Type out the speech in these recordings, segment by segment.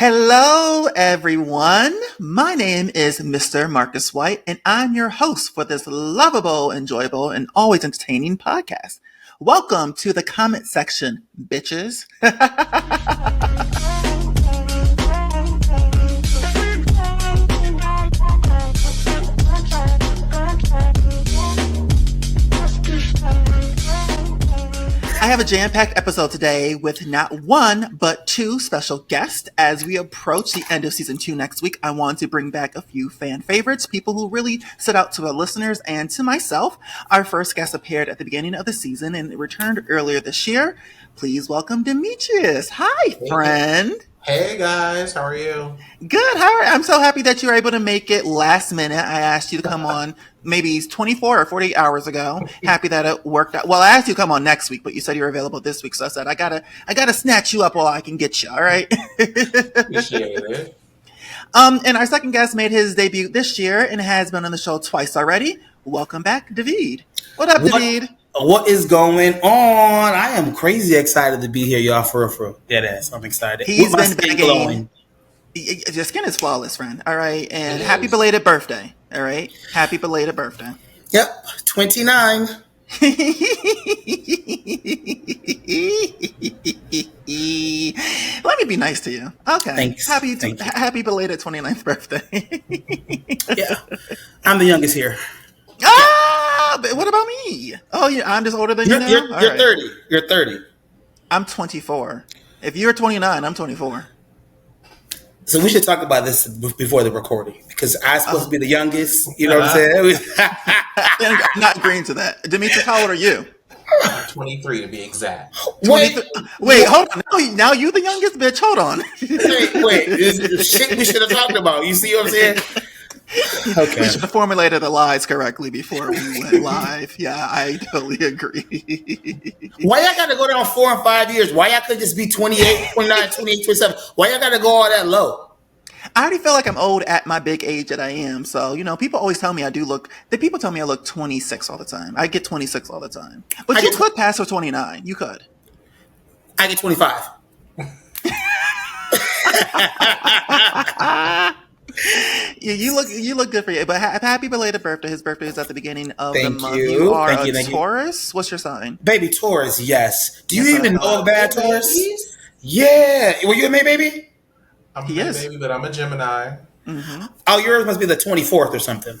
Hello, everyone. My name is MrMarcusWhite, and I'm your host for this lovable, enjoyable, and always entertaining podcast. Welcome to the comment section, bitches. I have a jam-packed episode today with not one, but two special guests. As we approach the end of season 2 next week, I want to bring back a few fan favorites, people who really stood out to our listeners and to myself. Our first guest appeared at the beginning of the season and returned earlier this year. Please welcome Demetrius. Hi, friend. Hey guys, how are you? Good. I'm so happy that you were able to make it last minute. I asked you to come on maybe 24 or 48 hours ago. Happy that it worked out. Well, I asked you to come on next week, but you said you were available this week. So I said, I gotta snatch you up while I can get you. All right. Appreciate it. And our second guest made his debut this year and has been on the show twice already. Welcome back, Dahveed. What up, Dahveed? What is going on? I am crazy excited to be here, y'all. For real. Dead ass. I'm excited. He's been begging. Your skin is flawless, friend. All right. And happy belated birthday. All right. Happy belated birthday. Yep. 29. Let me be nice to you. Okay. Thanks. Happy belated 29th birthday. Yeah. I'm the youngest here. But what about me? Oh, yeah, I'm just older than you now? You're 30. You're 30. I'm 24. If you're 29, I'm 24. So we should talk about this before the recording because I'm supposed to be the youngest. You know what I'm saying? I'm not agreeing to that. Demetrius, how old are you? 23 to be exact. Wait, hold on. Now you the youngest, bitch. Hold on. Wait. This is the shit we should have talked about. You see what I'm saying? Okay. We should have formulated the lies correctly before we went live. Yeah, I totally agree. Why y'all got to go down 4 and 5 years? Why y'all could just be 28, 29, 28, 27? Why y'all got to go all that low? I already feel like I'm old at my big age that I am. So, people always tell me people tell me I look 26 all the time. I get 26 all the time. But you could pass for 29. You could. I get 25. Yeah, you look good for you. But happy belated birthday. His birthday is at the beginning of the month. You. You are Thank a Taurus. What's your sign? Baby Taurus, yes. Do you even know about Taurus? Yeah. Were you a May baby? I'm a May baby, but I'm a Gemini. Mm-hmm. Oh, yours must be the 24th or something.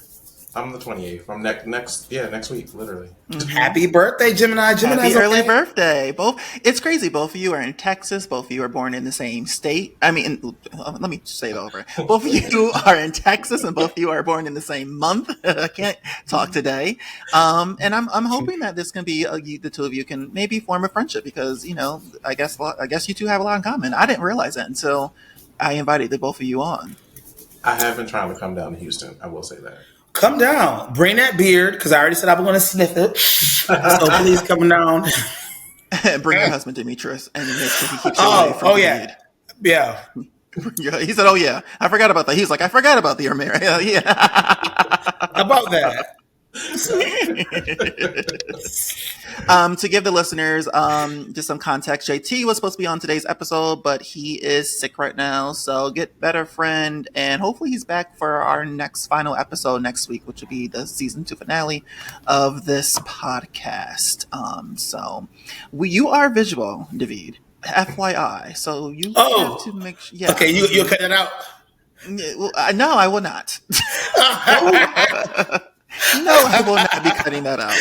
I'm the 28th. From next week, literally. Mm-hmm. Happy birthday, Gemini. Happy early birthday. It's crazy. Both of you are in Texas. Both of you are born in the same state. I mean, let me say it over. Both of you are in Texas, and both of you are born in the same month. I can't talk today. And I'm hoping that this can be the two of you can maybe form a friendship because I guess you two have a lot in common. I didn't realize that until I invited the both of you on. I have been trying to come down to Houston. I will say that. Come down. Bring that beard, because I already said I was going to sniff it. So please come down. Bring your husband, Demetrius, and make sure he keeps you away from the yeah. Yeah. He said, oh, yeah. I forgot about that. He's like, I forgot about the Amir. Yeah. About that. To give the listeners just some context, JT was supposed to be on today's episode, but he is sick right now. So get better, friend, and hopefully he's back for our next final episode next week, which will be the season 2 finale of this podcast. So you are visual, Dahveed, FYI. So you have to make sure. Yeah. Okay, you'll cut it out. Well, no, I will not. No, I will not be cutting that out.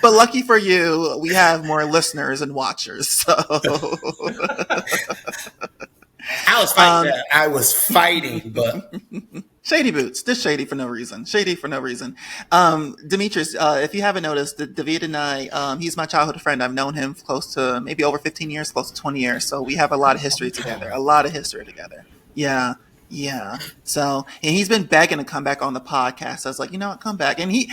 But lucky for you, we have more listeners and watchers. So I was fighting, but shady boots. This shady for no reason. Demetrius, if you haven't noticed, Dahveed and I, he's my childhood friend. I've known him close to maybe over 15 years, close to 20 years. So we have a lot of history together. Yeah. Yeah. So, and he's been begging to come back on the podcast. I was like, what, come back. And he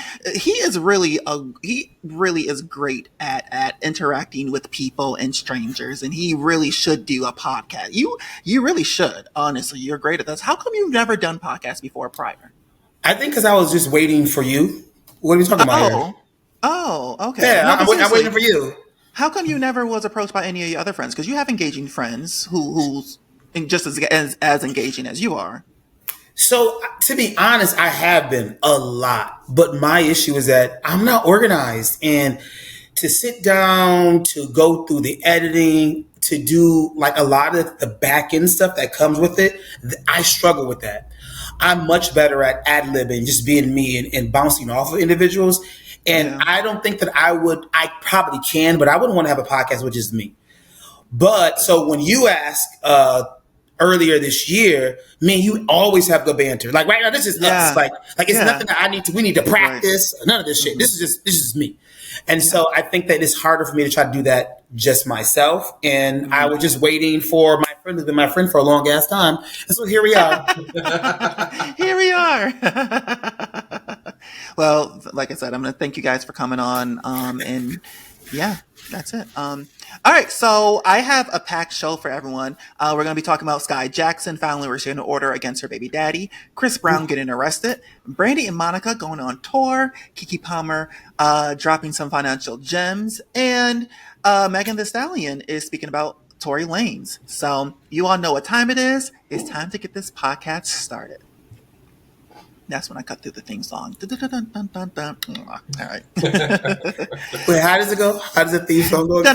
is really is great at interacting with people and strangers. And he really should do a podcast. You really should. Honestly, you're great at this. How come you've never done podcasts before prior? I think because I was just waiting for you. What are we talking about here? Oh, okay. Yeah, No, I'm waiting for you. How come you never was approached by any of your other friends? Because you have engaging friends who's just as engaging as you are. So to be honest, I have been a lot, but my issue is that I'm not organized, and to sit down, to go through the editing, to do like a lot of the back end stuff that comes with it, I struggle with that. I'm much better at ad-libbing, just being me and bouncing off of individuals. And Yeah. I don't think that I probably can, but I wouldn't want to have a podcast with just me. But so when you ask earlier this year, man, you always have good banter. Like right now, this is us. Like it's Yeah. nothing that we need to practice. Right. None of this shit. This is me. And so I think that it's harder for me to try to do that just myself. And I was just waiting for my friend who's been my friend for a long ass time. And so here we are. Here we are. Well, like I said, I'm going to thank you guys for coming on. And yeah, that's it. All right, so I have a packed show for everyone. We're going to be talking about Skai Jackson filing a restraining order against her baby daddy, Chris Brown getting arrested, Brandy and Monica going on tour, Keke Palmer dropping some financial gems, and Megan Thee Stallion is speaking about Tory Lanez. So you all know what time it is. It's time to get this podcast started. That's when I cut through the theme song. All right. Wait, how does it go? How does the theme song go? It's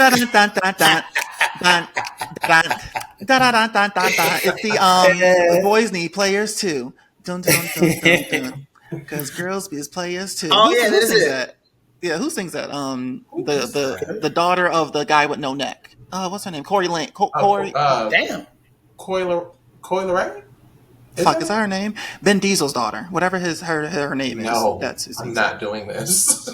the boys need players too. Because girls be players too. Oh, who yeah, that is sings it. that? Yeah, who sings that? The daughter of the guy with no neck. What's her name? Corey Lane. Corey. Damn. Coyle. Fuck, is that her name? Ben Diesel's daughter. Whatever her name is. No, That's his I'm name. not doing this.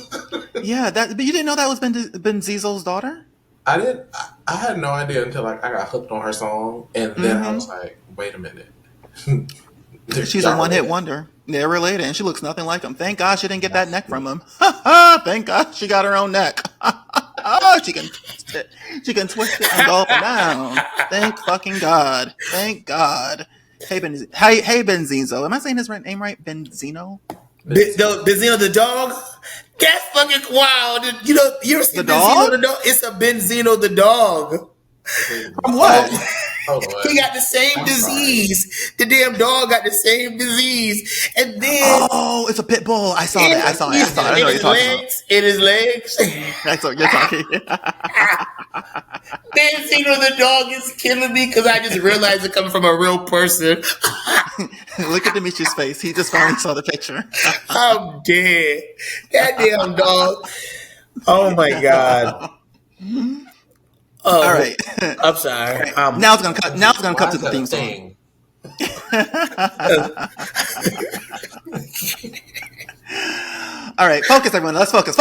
Yeah, but you didn't know that was Ben Diesel's daughter? I didn't. I had no idea until like I got hooked on her song, and then I was like, "Wait a minute." She's a one-hit wonder. They're related, and she looks nothing like him. Thank God she didn't get that neck from him. Thank God she got her own neck. She can twist it. She can twist it and go up and down. Thank fucking God. Thank God. Hey Benzino. Am I saying his name right? Benzino? Benzino the dog? That's fucking wild. You ever seen The Benzino dog? the dog? It's a Benzino the dog. From what? He got the same disease. The damn dog got the same disease. And then It's a pit bull. I saw that. I know what you're talking about. In his legs. That's what you're talking. Benzino the dog is killing me because I just realized it coming from a real person. Look at Demetrius' face. He just finally saw the picture. I'm dead. That damn dog. Oh my God. Oh, all right. I'm sorry. Now it's gonna cut. Now it's gonna cut to the theme song. thing? All right, focus, everyone. Let's focus.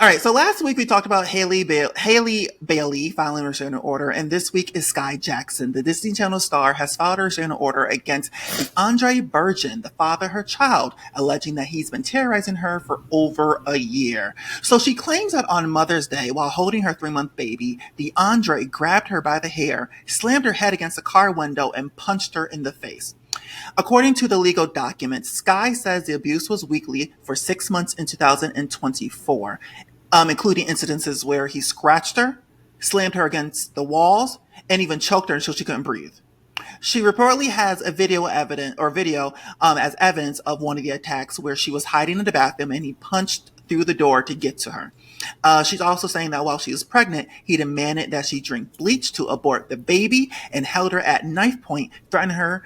All right, so last week we talked about Haley Bailey filing a restraining order, and this week is Skai Jackson. The Disney Channel star has filed a restraining order against Andre Burgeon, the father of her child, alleging that he's been terrorizing her for over a year. So she claims that on Mother's Day, while holding her 3-month baby, the Andre grabbed her by the hair, slammed her head against a car window, and punched her in the face. According to the legal documents, Skai says the abuse was weekly for 6 months in 2024, including incidences where he scratched her, slammed her against the walls, and even choked her until she couldn't breathe. She reportedly has a video as evidence of one of the attacks where she was hiding in the bathroom and he punched through the door to get to her. She's also saying that while she was pregnant, he demanded that she drink bleach to abort the baby and held her at knife point, threatening her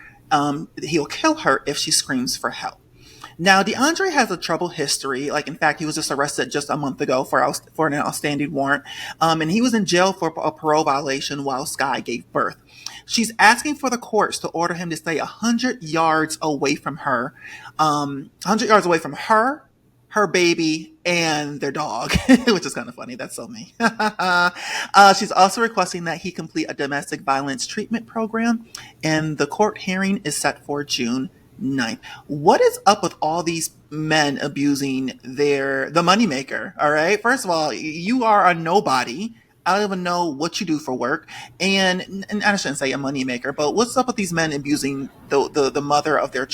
he'll kill her if she screams for help. Now, DeAndre has a troubled history. Like, in fact, he was just arrested just a month ago for an outstanding warrant. And he was in jail for a parole violation while Skai gave birth. She's asking for the courts to order him to stay 100 yards away from her. 100 yards away from her, her baby, and their dog, which is kind of funny. That's so me. She's also requesting that he complete a domestic violence treatment program, and the court hearing is set for June 9th. What is up with all these men abusing the moneymaker? All right. First of all, you are a nobody. I don't even know what you do for work. And I shouldn't say a moneymaker, but what's up with these men abusing the mother of their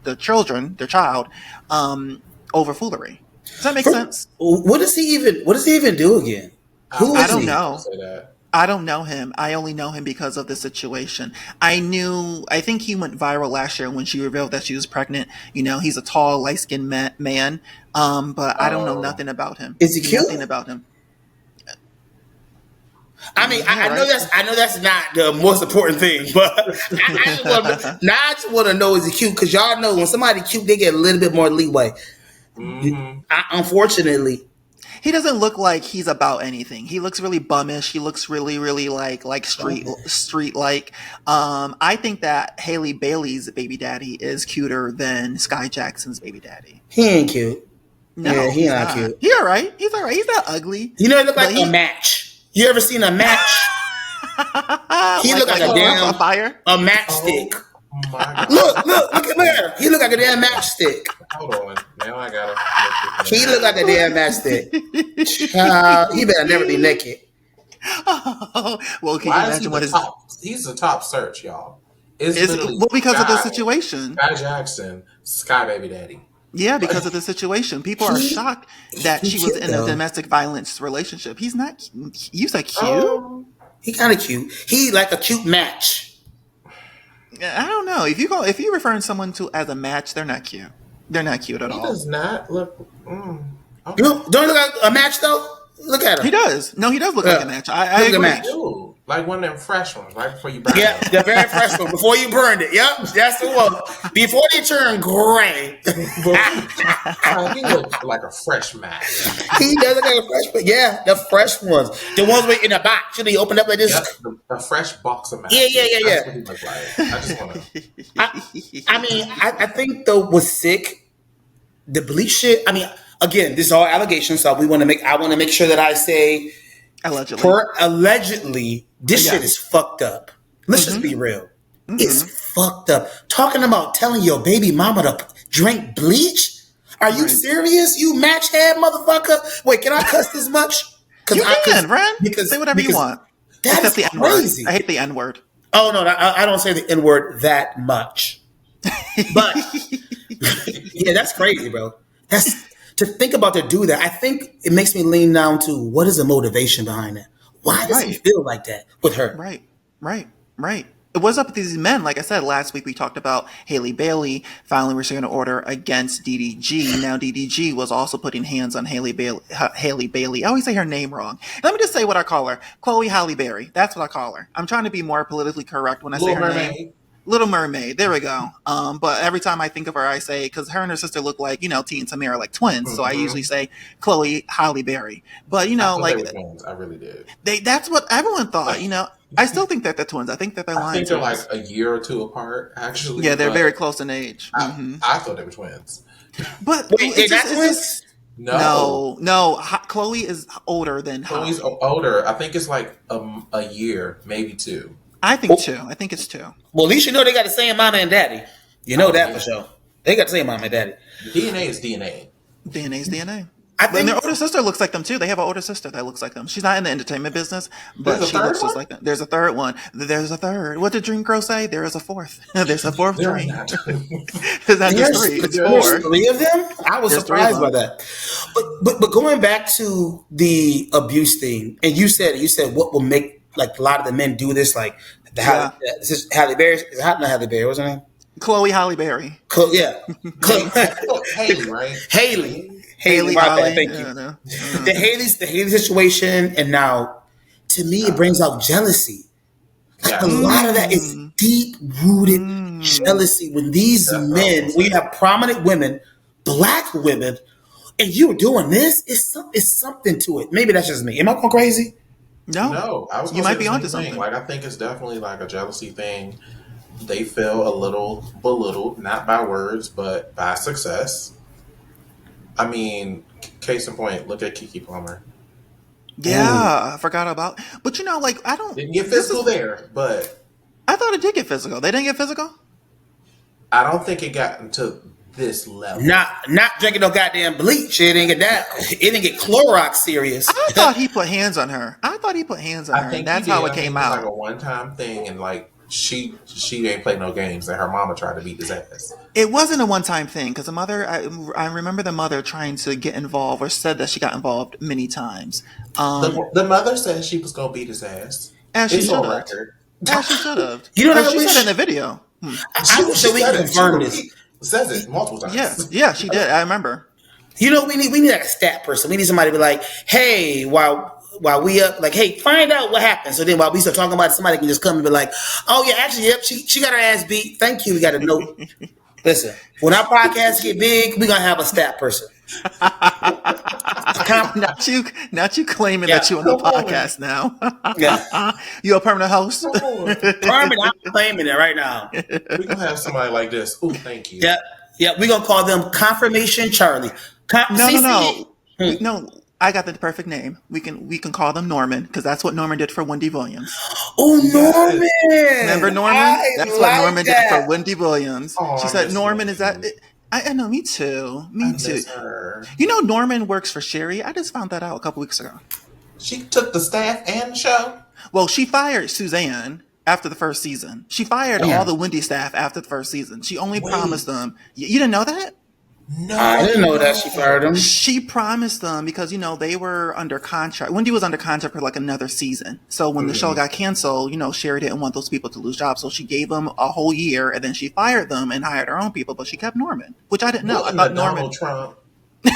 their child, over foolery? Does that make sense? What does he even do again? I Who I was is don't he? just gonna know. say that. I don't know him. I only know him because of the situation. I think he went viral last year when she revealed that she was pregnant. He's a tall, light skinned man. But I don't know Oh, nothing about him. Is he cute? Nothing about him. I mean, Yeah, I know right. that's not the most important thing, but I just want to know is he cute? Because y'all know when somebody cute, they get a little bit more leeway. mm-hmm. Unfortunately, He doesn't look like he's about anything. He looks really bummish. He looks really, really like street like. I think that Haley Bailey's baby daddy is cuter than Skai Jackson's baby daddy. he ain't cute. Yeah, No, he he's not not. cute. He all right. He's all right. He's not ugly, You know, he look but like a he match. You ever seen a match? He look like a a damn fire. a matchstick. Oh my god. Look at him. He look like a damn matchstick. Hold on. Now I gotta look He this look like a damn matchstick. Child, he better never be naked. Well, can you Why is he imagine what the his top? He's the top search, y'all. It's is? literally Well, because of the Sky, situation. Sky Jackson, Sky Baby Daddy. Yeah, Like, because of the situation. People are He shocked that he she was cute in a though. domestic violence relationship. He's not. You said cute? um, He kind of cute. He like a cute match. I don't know. If you referring someone to as a match, they're not cute. They're not cute at he all. does not look. You Okay. don't he look like a match though. Look at He him. does. No, he does look like a match. I Look at agree. match. Ooh, like one of them fresh ones, right before you burn Yeah, it. the very fresh one before you burned it. Yep, that's the one. Before they turn gray. He looks like a fresh match. He does look like a fresh one. Yeah, the fresh ones. The ones with in the box. You know, you open up like this. Yep, the fresh box of match. Yeah. That's what he looks like. I just want to. I mean, I think though was sick. The bleach shit. I mean, again, this is all allegations, so I want to make sure that I say Allegedly. allegedly this Yeah. shit is fucked up. Let's just be real. It's fucked up. Talking about telling your baby mama to drink bleach? Are you Right. serious? You match head motherfucker? Wait, can I cuss this much? You can, Ren. Say whatever you want. That Except is the N word. crazy. I hate the N word. Oh no, I don't say the N word that much. But yeah, that's crazy, bro. That's to think about to do that. I think it makes me lean down to what is the motivation behind that? Why does he Right. feel like that with her? Right. What's up with these men? Like I said, last week we talked about Haley Bailey filing restraining order against DDG. Now DDG was also putting hands on Haley Bailey. I always say her name wrong. Let me just say what I call her. Chloe Halle Berry. That's what I call her. I'm trying to be more politically correct when I say Little her Mermaid. name. Little Mermaid. There we go. But every time I think of her, I say, because her and her sister look like, T and Tamara, like twins. So I usually say Chloe Halle Berry. But, I thought like they were twins. I really did. that's what everyone thought, I still think that they're twins. I think that they're I lying think to they're us. like a year or two apart, actually. Yeah, they're but very close in age. I thought they were twins. But Wait, they're not twins? no. Chloe is older than Chloe's Holly. older. I think it's like a year, maybe two. I think two. I think it's two. Well, at least you know they got the same mama and daddy. You know that yeah. for sure. They got the same mama and daddy. DNA is DNA. DNA's DNA. I And think their older sister looks like them too. They have an older sister that looks like them. She's not in the entertainment business, but There's a she third looks just one? like them. There's a third one. There's a third. What did Dream Girl say? There is a fourth. There's a fourth They're dream. not. It's not just three. It's there's four. three of them. I was There's three surprised of by them. that. But going back to the abuse thing, and you said what will make like a lot of the men do this, like this is Halle Berry. Is it not Halle Berry? What's her name? Chloe Halle Berry. Yeah, Haley, right? Haley. Haley My bad, Holly. thank you. Yeah, no. The Haley situation, and now to me it brings out jealousy. Like a lot of that is deep rooted jealousy when these men, we have prominent women, black women, and you're doing this. It's something to it. Maybe that's just me. Am I going crazy? No, I was. You gonna might say be the onto same thing. something. Like I think it's definitely like a jealousy thing. They feel a little belittled, not by words, but by success. I mean, case in point, look at Keke Palmer. Yeah, I forgot about. But I don't. Didn't get this physical is- there, but I thought it did get physical. They didn't get physical. I don't think it got into this level. Not drinking no goddamn bleach. It didn't get that. It didn't get Clorox serious. I thought he put hands on her. I think that's how it came out. Like a one-time thing, and like she ain't played no games, and her mama tried to beat his ass. It wasn't a one-time thing because the mother. I remember the mother trying to get involved, or said that she got involved many times. The mother said she was gonna beat his ass. As she should have. As she should have. You know what she said in the video. I wish we could confirm this. Says it multiple times. Yeah, she did. I remember. You know, we need like a stat person. We need somebody to be like, hey, while we up, like, hey, find out what happened. So then while we start talking about it, somebody can just come and be like, oh yeah, actually, yep, she got her ass beat. Thank you. We got to know. Listen, when our podcasts get big, we're gonna have a stat person. Not you claiming that you on the podcast now. Yeah. You a permanent host? Permanent, I'm claiming it right now. We're gonna have somebody like this. Oh, thank you. Yeah, we're gonna call them Confirmation Charlie. No. I got the perfect name. We can call them Norman because that's what Norman did for Wendy Williams. Oh, Norman! Remember Norman? That's what Norman did for Wendy Williams. Oh, she said, "Norman, is that?" I know. Me too. Her. You know, Norman works for Sherry. I just found that out a couple weeks ago. She took the staff and the show. Well, she fired Suzanne after the first season. She fired all the Wendy staff after the first season. She only promised them. You didn't know that? No, I didn't know that she fired them. She promised them because, you know, they were under contract. Wendy was under contract for like another season. So when the show got canceled, you know, Sherry didn't want those people to lose jobs. So she gave them a whole year and then she fired them and hired her own people. But she kept Norman, which I didn't know. I thought Norman. Trump. The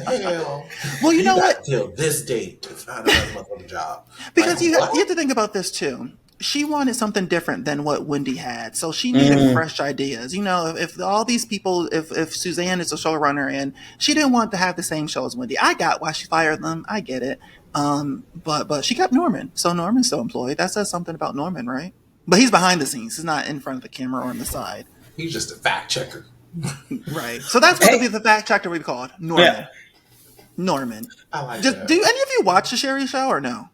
hell? Well, you know what? Till this date to find another job. Because you have to think about this too. She wanted something different than what Wendy had. So she needed fresh ideas. You know, if all these people, if Suzanne is a showrunner and she didn't want to have the same show as Wendy, I got why she fired them. I get it. But she kept Norman. So Norman's still employed. That says something about Norman, right? But he's behind the scenes. He's not in front of the camera or on the side. He's just a fact checker. Right. So that's what the fact checker we called. Norman. Yeah. Norman. I like that. Do any of you watch the Sherry Show or no?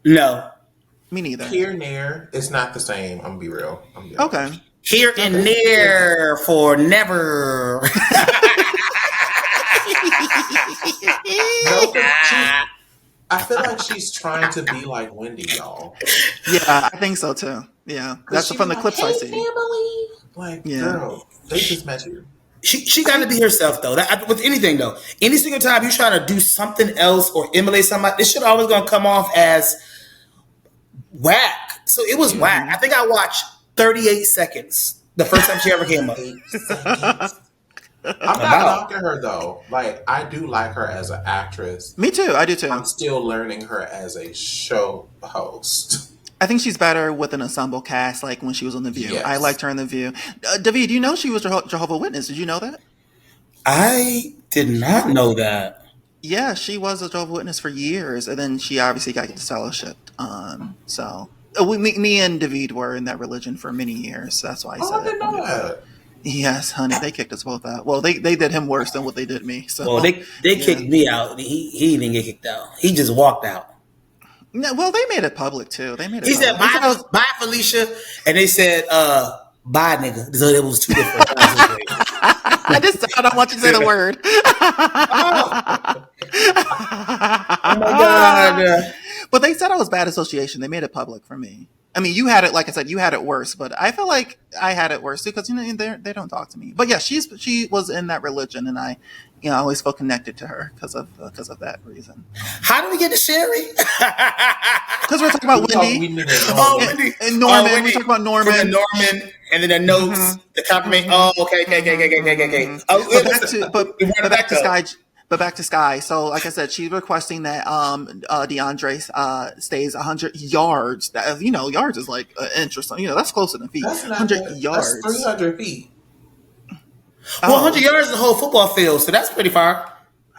No. Me neither. Here and there, it's not the same. I'm gonna be real. Okay. Here and there for never. I feel like she's trying to be like Wendy, y'all. Yeah, I think so too. Yeah, that's from the clips I see. Family. Like, girl, they just met you. She got to be herself though. With anything though, any single time you're trying to do something else or emulate somebody, this shit always gonna come off as whack. So it was whack. I think I watched 38 seconds the first time she ever came up. I'm not knocking her though. Like, I do like her as an actress. Me too. I do too. I'm still learning her as a show host. I think she's better with an ensemble cast, like when she was on The View. Yes. I liked her in The View. Dahveed, you know she was Jehovah's Witness. Did you know that? I did not know that. Yeah, she was a Jehovah's Witness for years, and then she obviously got disfellowshipped. Me and Dahveed were in that religion for many years. So that's why I said I didn't know that. Yes, honey, they kicked us both out. Well, they did him worse than what they did me. So, well, they kicked me out. He didn't get kicked out. He just walked out. No, well, they made it public too. He said, bye, Felicia. And they said, bye, nigga. So it was two different times. I don't want you to say the word. Oh my God. But they said I was bad association. They made it public for me. I mean, you had it, like I said, you had it worse, but I feel like I had it worse too because, you know, they don't talk to me. But yeah, she was in that religion, and I, you know, I always feel connected to her because of that reason. How did we get to Sherry? Because we're talking about Wendy. Wendy. And Norman. Wendy. We talk about Norman. From the Norman, and then the notes, the confirmation. Oh, okay. But back to Skai. So, like I said, she's requesting that DeAndre stays 100 yards. That, you know, yards is like an inch or something. You know, that's closer than feet. That's not 100 yards. That's 300 feet. Well, 100 yards is the whole football field, so that's pretty far.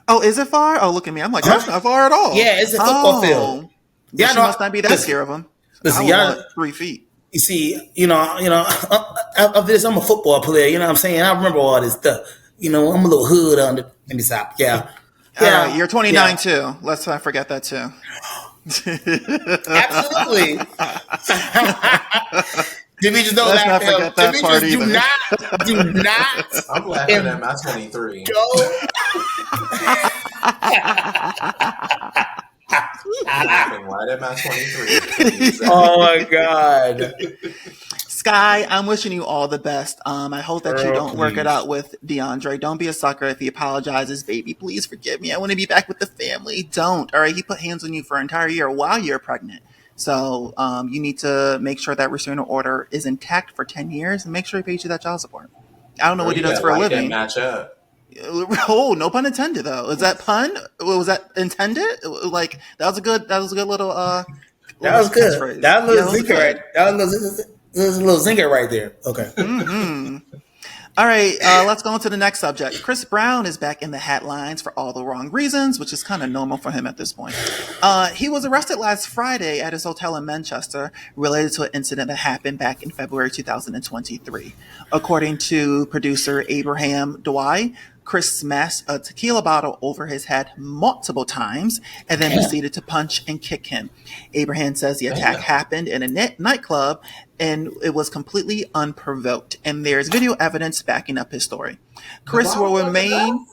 Oh, is it far? Oh, look at me. I'm like, that's not far at all. Yeah, it's a football field. Yeah, she must not be that scared of him. Listen, y'all 3 feet. You see, you know, of this, I'm a football player. You know what I'm saying? I remember all this stuff. You know, I'm a little hood on the top. Yeah. Yeah. You're 29 too. Let's not forget that too. Absolutely. Demetrius, don't Let's laugh not at him. forget that part Demetrius, either. do not. I'm laughing at my 23. Go. I'm laughing right at my 23. Oh my God. Sky, I'm wishing you all the best. I hope that you Girl, don't work it please. out with DeAndre. Don't be a sucker if he apologizes. Baby, please forgive me. I want to be back with the family. Don't. All right. He put hands on you for an entire year while you're pregnant. So you need to make sure that restraining order is intact for 10 years and make sure he pays you that child support. I don't know what he does for a That living. match up. Oh, no pun intended though. Is that pun? Was that intended? Like that was a good little That was good. catchphrase. That was a little Yeah, zinger right. That was a little zinger right there. Okay. All right, let's go on to the next subject. Chris Brown is back in the headlines for all the wrong reasons, which is kind of normal for him at this point. He was arrested last Friday at his hotel in Manchester related to an incident that happened back in February 2023. According to producer Abraham Dwyer, Chris smashed a tequila bottle over his head multiple times and then proceeded to punch and kick him. Abraham says the attack happened in a nightclub and it was completely unprovoked. And there's video evidence backing up his story. Chris will remain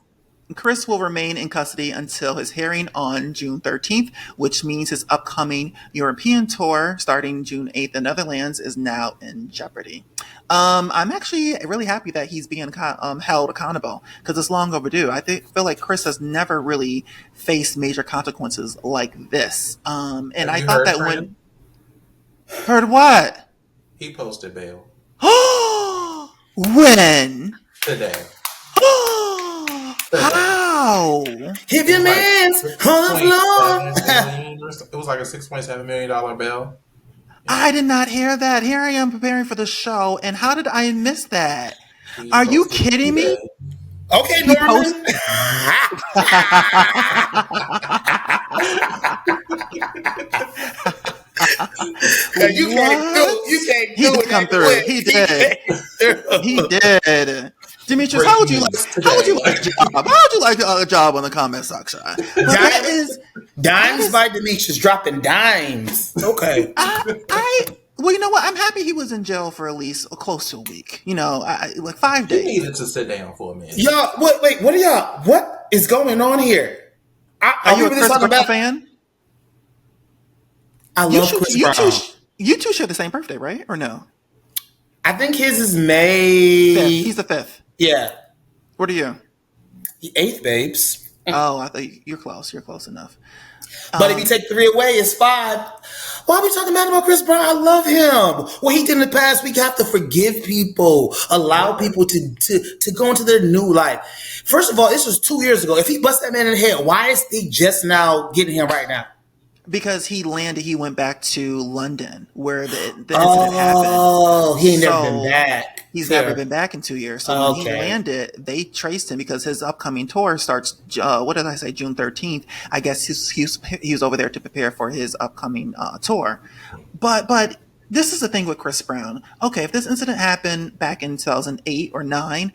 in custody until his hearing on June 13th, which means his upcoming European tour starting June 8th in Netherlands is now in jeopardy. I'm actually really happy that he's being held accountable because it's long overdue. I feel like Chris has never really faced major consequences like this. And I thought that when... Heard what? He posted bail. When? Today. How? Hit your man's on the floor. It was like a $6.7 million bail. I did not hear that. Here I am preparing for the show, and how did I miss that? Are you kidding me? Okay, Norman. You can't do it. Come through. He did. He did. Demetrius, how would you like a job? How would you like a job on the comment section? That is dimes by Demetrius dropping dimes. Okay. Well, you know what? I'm happy he was in jail for at least close to a week. Like 5 days. He needed to sit down for a minute. Y'all, wait, what are y'all? What is going on here? Are you a Chris Brown fan? I love Chris Brown. You two share the same birthday, right? Or no? I think his is May 5th. He's the 5th. Yeah. What are you? The 8th, babes. Oh, I thought you're close. You're close enough. But if you take 3 away, it's 5. Why are we talking bad about Chris Brown? I love him. What he did in the past, we have to forgive people, allow people to go into their new life. First of all, this was 2 years ago. If he bust that man in the head, why is he just now getting him right now? Because he went back to London where the incident happened. Oh, he ain't never been back. He's never been back in 2 years. So when he landed, they traced him because his upcoming tour starts, June 13th. I guess he was over there to prepare for his upcoming tour. But this is the thing with Chris Brown. Okay, if this incident happened back in 2008 or 9,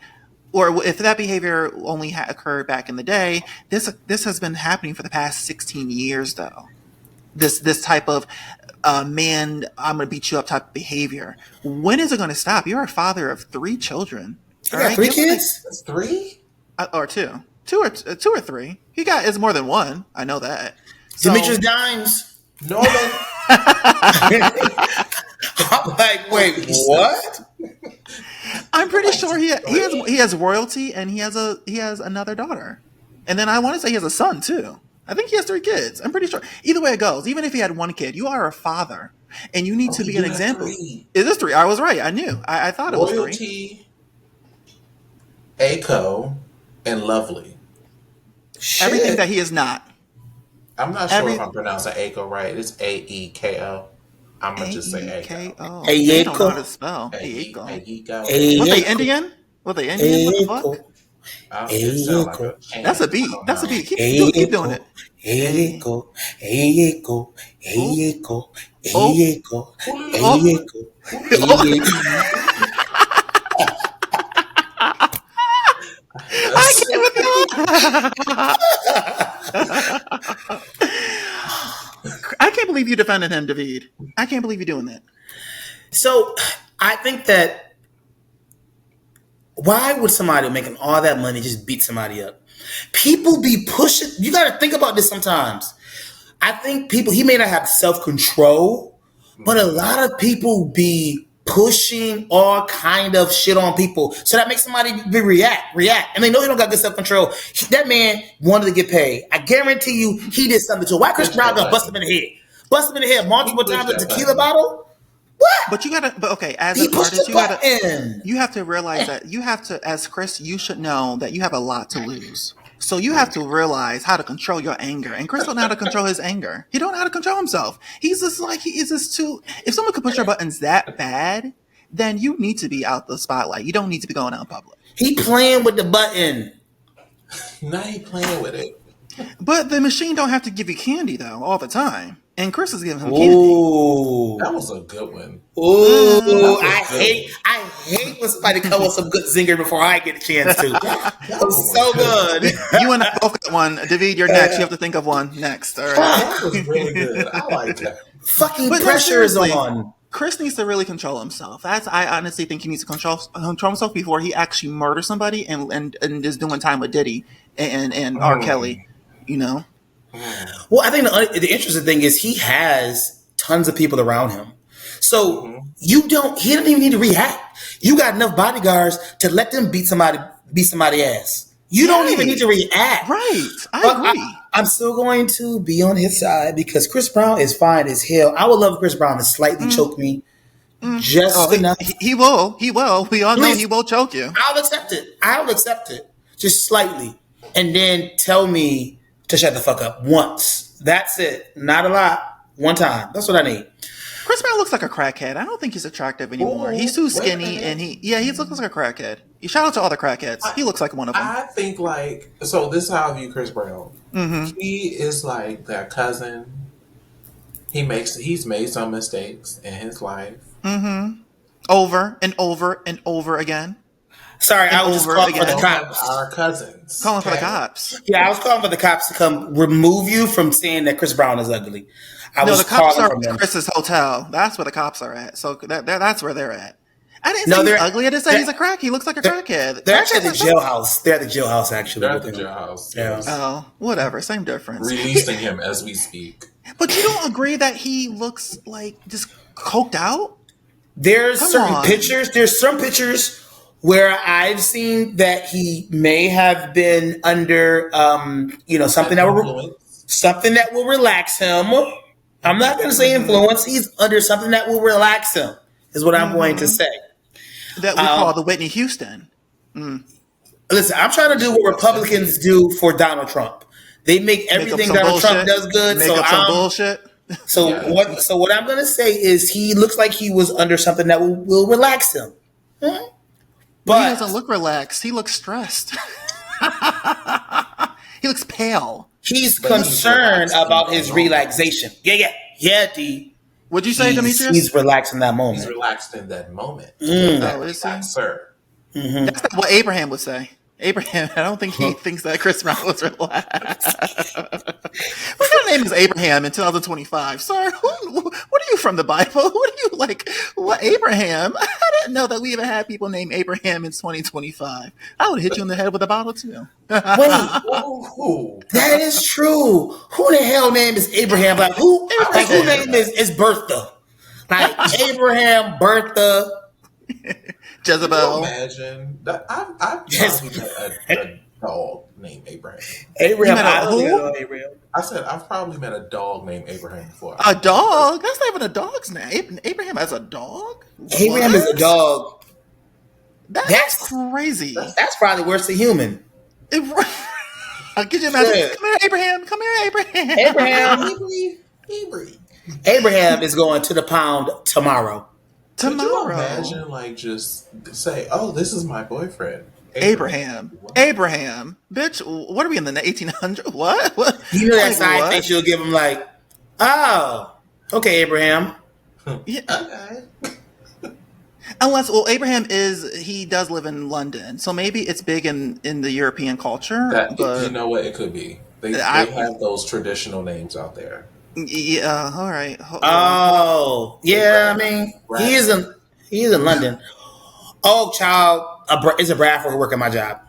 or if that behavior only occurred back in the day, this has been happening for the past 16 years, though. This type of man, I'm going to beat you up type of behavior. When is it going to stop? You're a father of 3 children. You got 3 kids? That's 3? Or 2. 2 or 3. He got is more than 1. I know that. Demetrius Dimes. Norman. I'm like, wait, what? I'm pretty sure he has royalty and he has another daughter. And then I want to say he has a son too. I think he has 3 kids. I'm pretty sure. Either way it goes, even if he had 1 kid, you are a father, and you need to be an example. 3. Is this 3? I was right. I knew. I thought it was 3. Royalty, Aiko, and Lovely. Shit. Everything that he is not. I'm not sure if I'm pronouncing Aiko right. It's Aeko. I'm gonna just say Aiko. They don't know how to spell. Aiko. Was they Indian? What the fuck? That's a beat. That's a beat. Keep doing it. Aiko. I can't with you. I can't believe you defended him, Dahveed. I can't believe you're doing that. So I think that why would somebody making all that money just beat somebody up? People be pushing. You got to think about this sometimes. I think people, he may not have self-control, but a lot of people be pushing all kind of shit on people. So that makes somebody react. And they know he don't got good self-control. That man wanted to get paid. I guarantee you he did something to him. Why Chris Brown gonna bust him in the head? Bust him in the head multiple times with a tequila bottle? What? But you gotta, but okay, as He an pushed artist, the you gotta, button. you have to realize that you have to, as Chris, you should know that you have a lot to lose. So you have to realize how to control your anger. And Chris don't know how to control his anger. He don't know how to control himself. He's just like, he is just too, if someone could push your buttons that bad, then you need to be out the spotlight. You don't need to be going out in public. He playing with the button. Now he playing with it. But the machine don't have to give you candy though all the time. And Chris is giving him candy. Ooh. That was a good one. Ooh, I hate when somebody come with some good zinger before I get a chance to. That was so good. You and I both got one. Dahveed, you're next. You have to think of one next. All right. That was really good. I like that. Fucking pressure is on. Chris needs to really control himself. I honestly think he needs to control himself before he actually murders somebody and is doing time with Diddy and R. Kelly. You know. Well, I think the interesting thing is he has tons of people around him. So he doesn't even need to react. You got enough bodyguards to let them beat somebody ass. You don't even need to react. Right. I agree. I'm still going to be on his side because Chris Brown is fine as hell. I would love Chris Brown to slightly choke me. Just enough. He will. We all know he will choke you. I'll accept it. Just slightly. And then tell me to shut the fuck up once. That's it. Not a lot. One time. That's what I need. Chris Brown looks like a crackhead. I don't think he's attractive anymore. He's too skinny and he looks like a crackhead. Shout out to all the crackheads. He looks like one of them. I think so this is how I view Chris Brown. Mm-hmm. He is like that cousin. He's made some mistakes in his life. Mm-hmm. Over and over and over again. Sorry, I was just calling for the cops. Our cousins. Calling for the cops. Yeah, I was calling for the cops to come remove you from saying that Chris Brown is ugly. The cops are at Chris's hotel. That's where the cops are at. So that's where they're at. I didn't say he's ugly. I just said he's a crack. He looks like a crackhead. They're actually at the jailhouse. They're at the jailhouse, actually. They're at the jailhouse. Yeah. Oh, whatever. Same difference. Releasing him as we speak. But you don't agree that he looks like just coked out? There's some pictures where I've seen that he may have been under, something that will relax him. I'm not going to say influence. He's under something that will relax him, is what I'm going to say. That we call the Whitney Houston. Listen, I'm trying to do what Republicans do for Donald Trump. They make everything Donald Trump does good. Make up some bullshit. So what I'm going to say is he looks like he was under something that will relax him. But he doesn't look relaxed. He looks stressed. He looks pale. He's concerned about his relaxation. Yeah, D. What'd you say, Demetrius? He's relaxed in that moment. He's relaxed in that moment. Is he? Sir. Mm-hmm. That's not what Abraham would say. Abraham, I don't think he thinks that Chris Brown was relaxed. What kind of name is Abraham in 2025? Sir, what are you from the Bible? What are you like? What, Abraham? I didn't know that we even had people named Abraham in 2025. I would hit you in the head with a bottle too. Wait, that is true. Who the hell name is Abraham? Like who name is Bertha? Like Abraham, Bertha. Can Jezebel. you imagine that? I've probably met a dog named Abraham. I said I've probably met a dog named Abraham before. A dog? That's not even a dog's name. Abraham has a dog? Abraham is a dog. That's crazy. That's probably worse than human. Could you imagine? Come here, Abraham. Come here, Abraham. Abraham is going to the pound tomorrow. Could you imagine, just say, "Oh, this is my boyfriend, Abraham." Bitch, what are we in the 1800s? What? You know that side face you'll give him, like, "Oh, okay, Abraham." Yeah. Okay. Unless, Abraham he does live in London, so maybe it's big in the European culture. But you know what? It could be. They have those traditional names out there. Yeah, all right. Oh, yeah. I mean, He's in London. Oh, child, it's a Bradford who work at my job.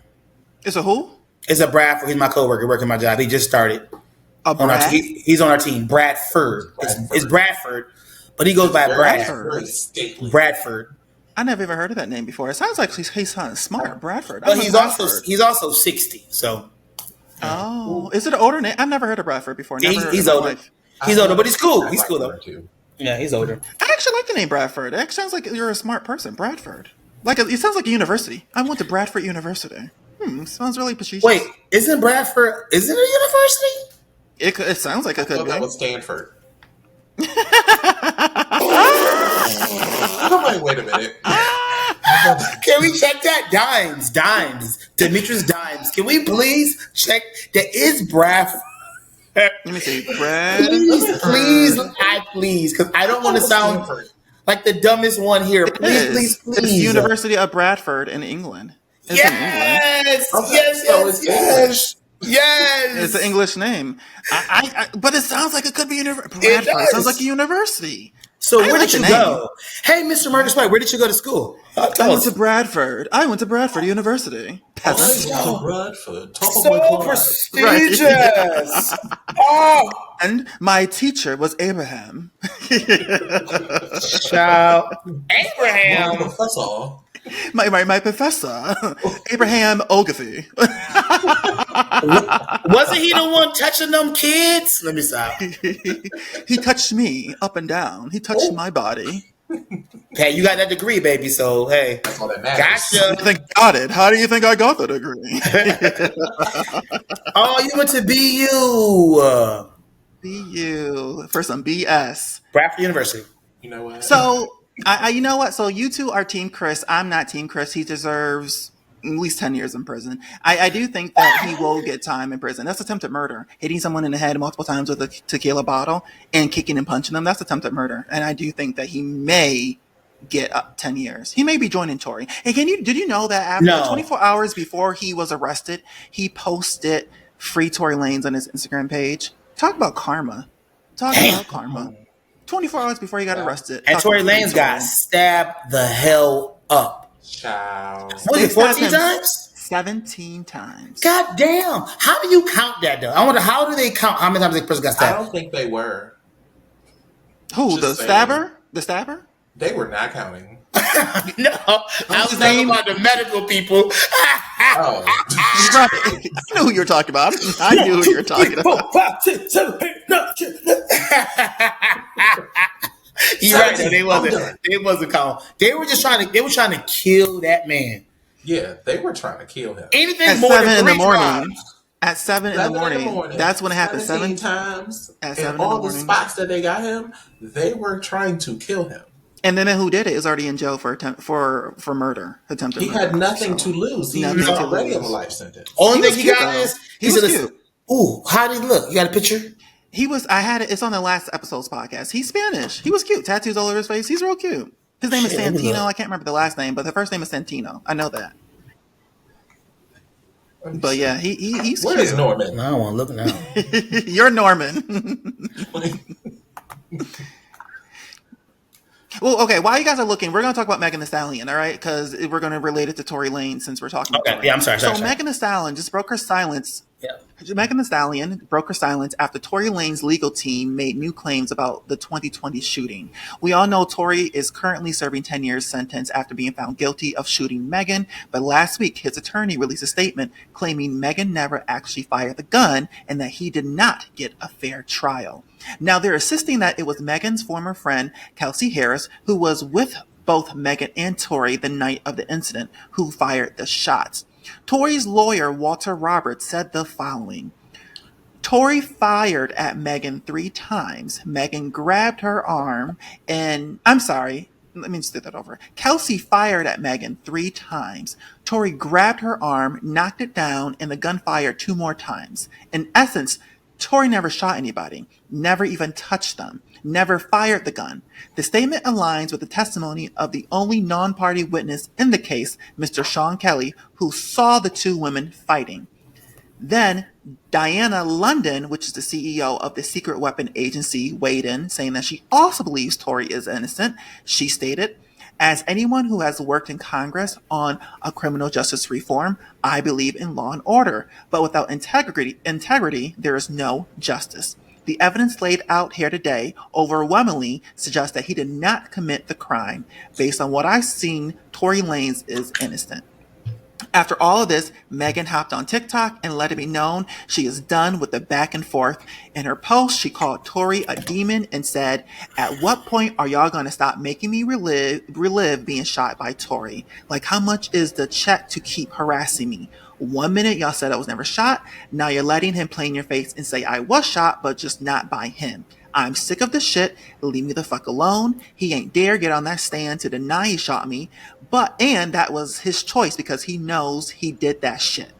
It's a who? It's a Bradford. He's my coworker working my job. He just started A on our Brad? team. He's on our team. Bradford. It's Bradford, but he goes by Bradford. Bradford. I never even heard of that name before. It sounds like he's kind of smart, Bradford. But he's also 60. So oh, is it an older name? I've never heard of Bradford before. Never he's older. He's older, but he's cool. He's cool though. Yeah, he's older. I actually like the name Bradford. It actually sounds like you're a smart person, Bradford. It sounds like a university. I went to Bradford University. Sounds really prestigious. Wait, isn't Bradford? Isn't it a university? It sounds like it could be. That was Stanford. I'm like, wait a minute. Can we check that? Dimes. Demetrius Dimes. Can we please check? That is Bradford. Let me see. Brad. Please, because I don't want to sound like the dumbest one here. Please. It's University of Bradford in England. It's in England. Yes. It's an English name. But it sounds like it could be Bradford. It sounds like a university. So where did you go? Hey, MrMarcusWhite, where did you go to school? I went to Bradford. University. Bradford. So prestigious. Oh. And my teacher was Abraham. Shout Abraham. Professor. My professor, Abraham Ogilvy. Wasn't he the one touching them kids? Let me stop. He touched me up and down. He touched my body. Hey, you got that degree, baby. So hey, that's all that matters. Gotcha. Got it. How do you think I got the degree? Oh, you went to BU. BU for some BS. Bradford University. You know what? So you know what? So you two are Team Chris. I'm not Team Chris. He deserves at least 10 years in prison. I do think that he will get time in prison. That's attempted murder. Hitting someone in the head multiple times with a tequila bottle and kicking and punching them. That's attempted murder. And I do think that he may get up 10 years. He may be joining Tory. And did you know that after 24 hours before he was arrested, he posted free Tory Lanez on his Instagram page? Talk about karma. 24 hours before he got arrested. And Tory Lanez got stabbed the hell up. Child. Was it 14 times? 17 times. God damn. How do you count that though? I wonder how do they count how many times the person got stabbed? I don't think they were. Who? The stabber? The stabber? They were not counting. No. I was talking about the medical people. Oh. Right. I know who you're talking about. I knew who you were talking about. 5, 6, 7, 8, 9, 10. You're right. No, they wasn't counting. They were just trying to kill that man. Yeah, they were trying to kill him. Anything at more 7 than in the 3 morning. times. At 7 in the morning. That's when it happened. 17 times. At 7 and in the all morning. the spots that they got him, they were trying to kill him. And then who did it is already in jail for murder, attempted murder. He had nothing to lose. He was already on a life sentence. Only thing he got is he was cute. Ooh, how did he look? You got a picture? It's on the last episode's podcast. He's Spanish. He was cute. Tattoos all over his face. He's real cute. His name is Santino. I can't remember the last name, but the first name is Santino. I know that. But yeah, he's Where cute. is Norman? I don't want to look now. You're Norman. Well, okay, while you guys are looking, we're going to talk about Megan Thee Stallion, all right? Because we're going to relate it to Tory Lanez since we're talking about Tory. Yeah, I'm sorry. Megan Thee Stallion just broke her silence. Yeah. Megan Thee Stallion broke her silence after Tory Lanez's legal team made new claims about the 2020 shooting. We all know Tory is currently serving 10 years sentence after being found guilty of shooting Megan, but last week his attorney released a statement claiming Megan never actually fired the gun and that he did not get a fair trial. Now they're insisting that it was Megan's former friend, Kelsey Harris, who was with both Megan and Tory the night of the incident, who fired the shots. Tory's lawyer, Walter Roberts, said the following. Tory fired at Megan 3 times. Megan grabbed her arm and... I'm sorry. Let me just do that over. Kelsey fired at Megan 3 times. Tory grabbed her arm, knocked it down, and the gun fired 2 more times. In essence, Tory never shot anybody, never even touched them, never fired the gun. The statement aligns with the testimony of the only non-party witness in the case, Mr. Sean Kelly, who saw the 2 women fighting. Then Diana London, which is the CEO of the secret weapon agency, weighed in, saying that she also believes Tory is innocent. She stated, As anyone who has worked in Congress on a criminal justice reform, I believe in law and order, but without integrity, there is no justice. The evidence laid out here today overwhelmingly suggests that he did not commit the crime. Based on what I've seen, Tory Lanez is innocent. After all of this, Megan hopped on TikTok and let it be known she is done with the back and forth. In her post, she called Tory a demon and said, "At what point are y'all going to stop making me relive being shot by Tory? Like, how much is the check to keep harassing me? 1 minute y'all said I was never shot. Now you're letting him play in your face and say I was shot, but just not by him. I'm sick of this shit. Leave me the fuck alone. He ain't dare get on that stand to deny he shot me. And that was his choice because he knows he did that shit."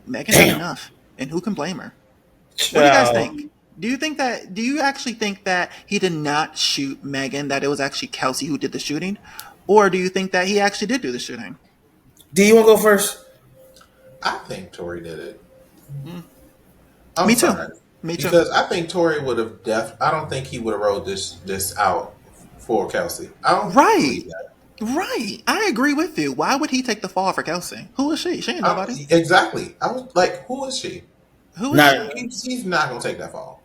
Megan had enough. And who can blame her? What do you guys think? Do you actually think that he did not shoot Megan, that it was actually Kelsey who did the shooting? Or do you think that he actually did do the shooting? Do you want to go first? I think Tory did it. Me too. Me too. Because I think Tory would have I don't think he would have rolled this out for Kelsey. I don't believe that. Right. I agree with you. Why would he take the fall for Kelsey? Who is she? She ain't nobody. Exactly. I was like, who is she? Who is she? He's not going to take that fall.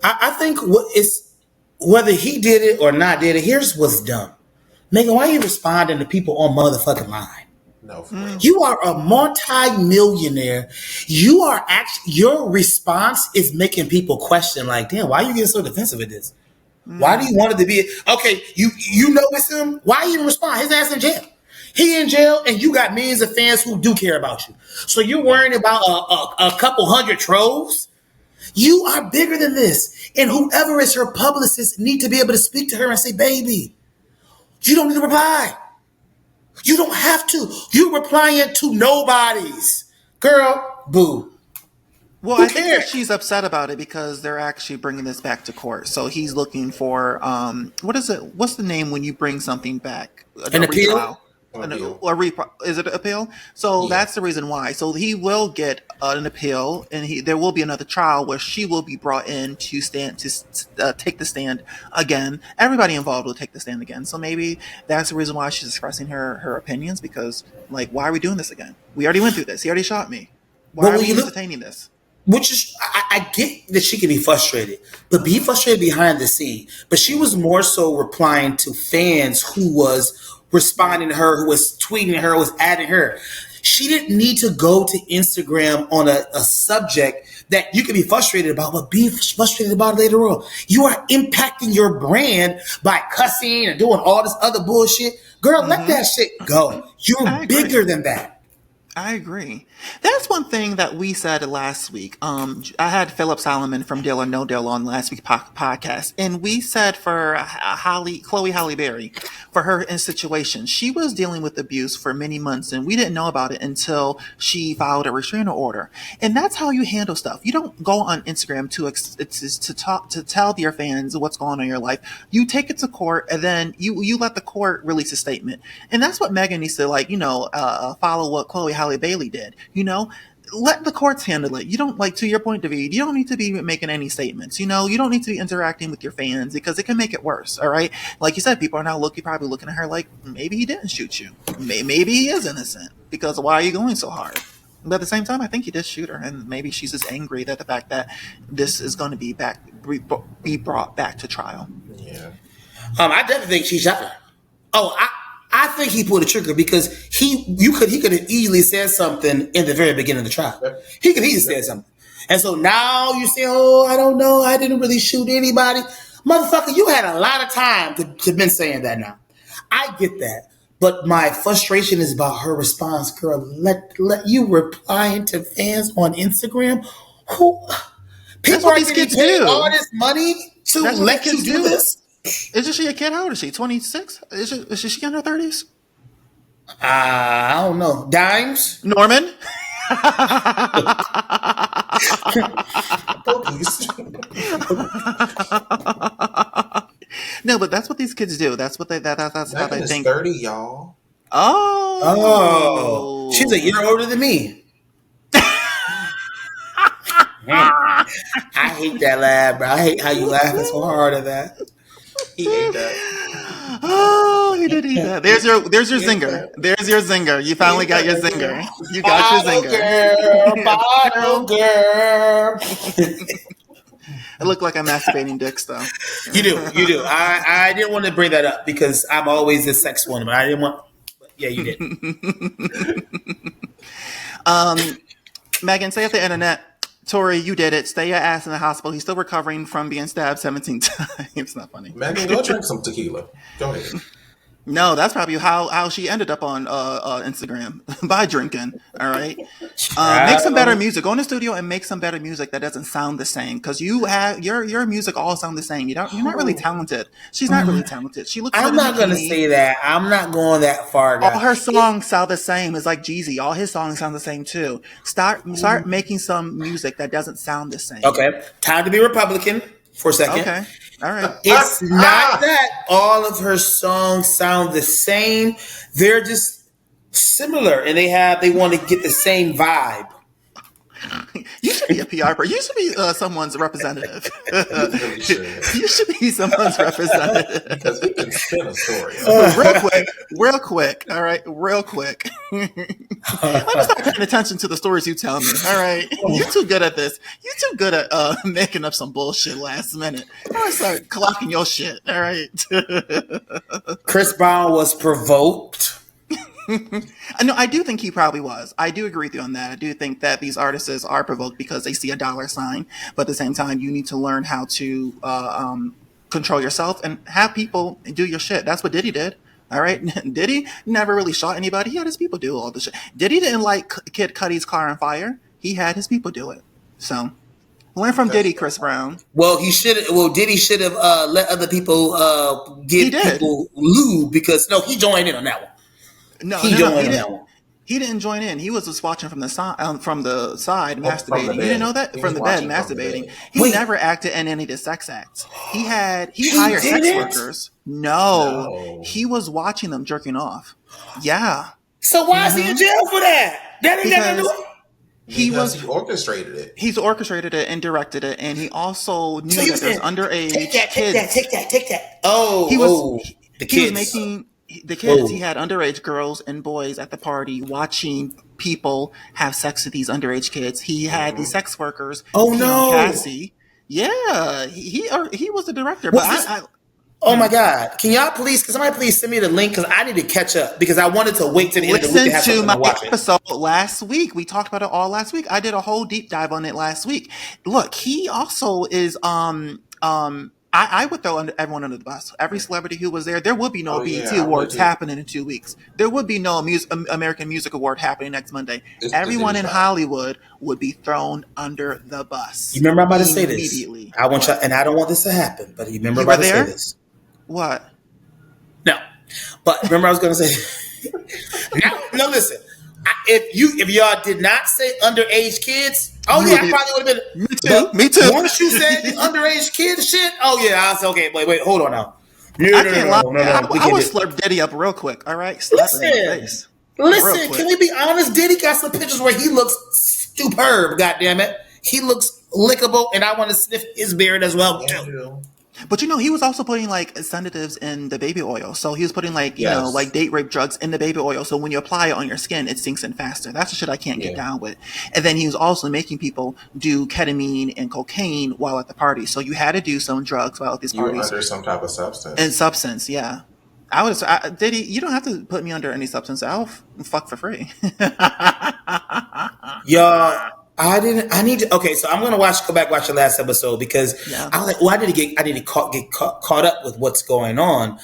I think whether he did it or not did it, here's what's dumb. Megan, why are you responding to people on motherfucking line? No, for real. You are a multi-millionaire. Your response is making people question, like, damn, why are you getting so defensive at this? Why do you want it to be okay? You know it's him. Why even respond? His ass in jail. He in jail, and you got millions of fans who do care about you. So you're worrying about a couple hundred trolls? You are bigger than this, and whoever is her publicist need to be able to speak to her and say, "Baby, you don't need to reply. You don't have to. You're replying to nobody's. Girl, boo." Well, I think that she's upset about it because they're actually bringing this back to court. So he's looking for what is it? What's the name when you bring something back? An appeal? Is it an appeal? So that's the reason why. So he will get an appeal, and there will be another trial where she will be brought in to take the stand again. Everybody involved will take the stand again. So maybe that's the reason why she's expressing her opinions, because, like, why are we doing this again? We already went through this. He already shot me. Why are we entertaining this? Which is, I get that she can be frustrated, but be frustrated behind the scene. But she was more so replying to fans who was responding to her, who was tweeting her, who was adding her. She didn't need to go to Instagram on a subject that you can be frustrated about, but be frustrated about it later on. You are impacting your brand by cussing and doing all this other bullshit. Girl, let that shit go. You're bigger than that. I agree. That's one thing that we said last week. I had Philip Solomon from Deal or No Deal on last week's podcast, and we said for Chloe Halle Berry, for her situation, she was dealing with abuse for many months, and we didn't know about it until she filed a restraining order. And that's how you handle stuff. You don't go on Instagram to tell your fans what's going on in your life. You take it to court, and then you let the court release a statement. And that's what Megan needs to follow what Chloe Halle Bailey did. Let the courts handle it. You don't, like, to your point, Dahveed, you don't need to be making any statements. You don't need to be interacting with your fans because it can make it worse. All right. Like you said, people are now probably looking at her like, maybe he didn't shoot you. Maybe he is innocent, because why are you going so hard? But at the same time, I think he did shoot her, and maybe she's just angry that the fact that this is going to be brought back to trial. Yeah. I definitely think she shot her. I think he pulled the trigger because he could have easily said something in the very beginning of the trial. He could easily said something. And so now you say, "Oh, I don't know. I didn't really shoot anybody." Motherfucker, you had a lot of time to been saying that now. I get that. But my frustration is about her response, girl. Let you replying to fans on Instagram. People are getting paid all this money to let you do this? Isn't she a kid? How old is she? 26? Is she in her 30s? I don't know. Dimes? Norman? No, but that's what these kids do. That's what that's how they think. 30, y'all. Oh. She's a year older than me. I hate that laugh, bro. I hate how you laughing so hard at that. He ate that. Oh, he did eat that. There's your zinger. There's your zinger. You finally got your zinger. You got your zinger. Bottle girl. It looked like I'm masturbating dicks, though. You do. I didn't want to bring that up because I'm always the sex one, but I didn't want. But yeah, you did. Megan, say at the internet, Tory, you did it. Stay your ass in the hospital. He's still recovering from being stabbed 17 times. It's not funny. Megan, go drink some tequila. Go ahead. No, that's probably how she ended up on Instagram by drinking. All right, make some better music. Go in the studio and make some better music that doesn't sound the same because you have your music all sound the same. You're not really talented. She's not really talented. She looks. I'm not gonna say that. I'm not going that far. All her songs sound the same. It's like Jeezy. All his songs sound the same too. Start making some music that doesn't sound the same. Okay, time to be Republican for a second. Okay. All right. It's not that all of her songs sound the same. They're just similar and they want to get the same vibe. You should be a PR person. You should be someone's representative. Really You should be someone's representative. because he can spin a story. Real quick. All right, real quick. Let me start paying attention to the stories you tell me. All right, you're too good at this. You're too good at making up some bullshit last minute. I'm gonna start clocking your shit. All right. Chris Brown was provoked. No, I do think he probably was. I do agree with you on that. I do think that these artists are provoked because they see a dollar sign, but at the same time, you need to learn how to control yourself and have people do your shit. That's what Diddy did. All right, Diddy never really shot anybody. He had his people do all the shit. Diddy didn't light Kid Cudi's car on fire. He had his people do it. So learn from Diddy, Chris Brown. Well, Diddy should have let other people give people lube because he joined in on that one. No, he didn't join in. He was just watching from the side, masturbating. You didn't know that? From the bed, masturbating. He never acted in any of the sex acts. He hired sex workers. No, he was watching them jerking off. Yeah. So why is he in jail for that? That ain't got to do it. He orchestrated it. He's orchestrated it and directed it, and he also knew that there's underage kids. Take that. The kids. He was making. The kids, he had underage girls and boys at the party watching people have sex with these underage kids. He had these sex workers. Oh no, Cassie. Yeah, he was the director. Oh my God! Can somebody please send me the link because I need to catch up because I wanted to wait to the end of the week to have something to watch. Episode last week. We talked about it all last week. I did a whole deep dive on it last week. Look, he also is I would throw everyone under the bus. Every celebrity who was there would be no BET Awards happening in 2 weeks. There would be no American Music Award happening next Monday. Everyone in Hollywood would be thrown under the bus. You remember I'm about to say this? Immediately. I want you, and I don't want this to happen, but you remember I'm about to say this? What? No. But remember I was going to say, no, listen. If y'all did not say underage kids, I probably would have been. Me too. Once you said the underage kids shit, I was okay. Wait, hold on now. I can't lie. I would slurp Diddy up real quick. All right, listen. Can we be honest? Diddy got some pictures where he looks superb. God damn it, he looks lickable, and I want to sniff his beard as well too. But he was also putting like sedatives in the baby oil. So he was putting like like date rape drugs in the baby oil. So when you apply it on your skin, it sinks in faster. That's the shit I can't get down with. And then he was also making people do ketamine and cocaine while at the party. So you had to do some drugs while at these parties. You were under some type of substance. Yeah. Diddy, you don't have to put me under any substance. I'll fuck for free. Y'all. I need to. Okay, so I'm gonna go back watch the last episode because I was like, I need to get caught up with what's going on.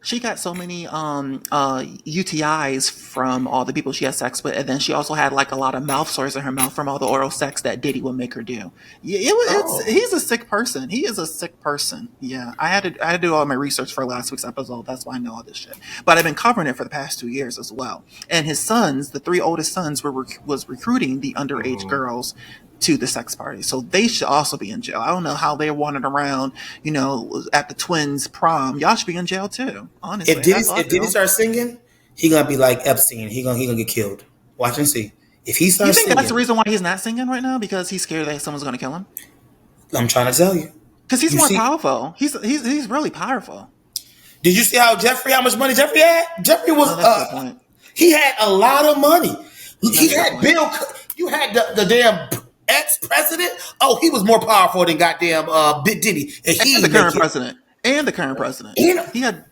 She got so many UTIs from all the people she had sex with, and then she also had like a lot of mouth sores in her mouth from all the oral sex that Diddy would make her do. He's a sick person. He is a sick person. Yeah, I had to do all my research for last week's episode. That's why I know all this shit. But I've been covering it for the past 2 years as well. And his sons, the 3 oldest sons, was recruiting the underage girls to the sex party. So they should also be in jail. I don't know how they're wandering around, at the twins' prom. Y'all should be in jail too, honestly. If Diddy starts singing, he gonna be like Epstein. He gonna get killed. Watch and see. If he starts singing, that's the reason why he's not singing right now? Because he's scared that someone's gonna kill him? I'm trying to tell you. Because he's You more see, powerful. He's really powerful. did you see how much money Jeffrey had? Jeffrey was Oh, that's a good point. he had a lot of money. He That's a good had point. Bill. You had the damn ex-president. Oh, he was more powerful than goddamn Big Diddy, and he And the make current it. president. And the current president. You know, He had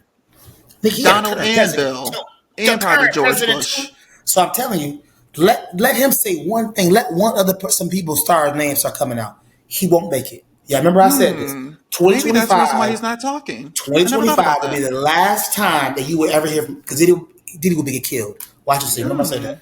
he had a Donald current and president. Bill. The And probably current George president Bush. too. So I'm telling you, let him say one thing. Let one other some people's stars' names start coming out. He won't make it. Yeah, remember I said this. Maybe that's the reason why 2025. he's not talking. 2025 will be the last time that you will ever hear from, because Diddy will get killed. Watch this. Remember I said that.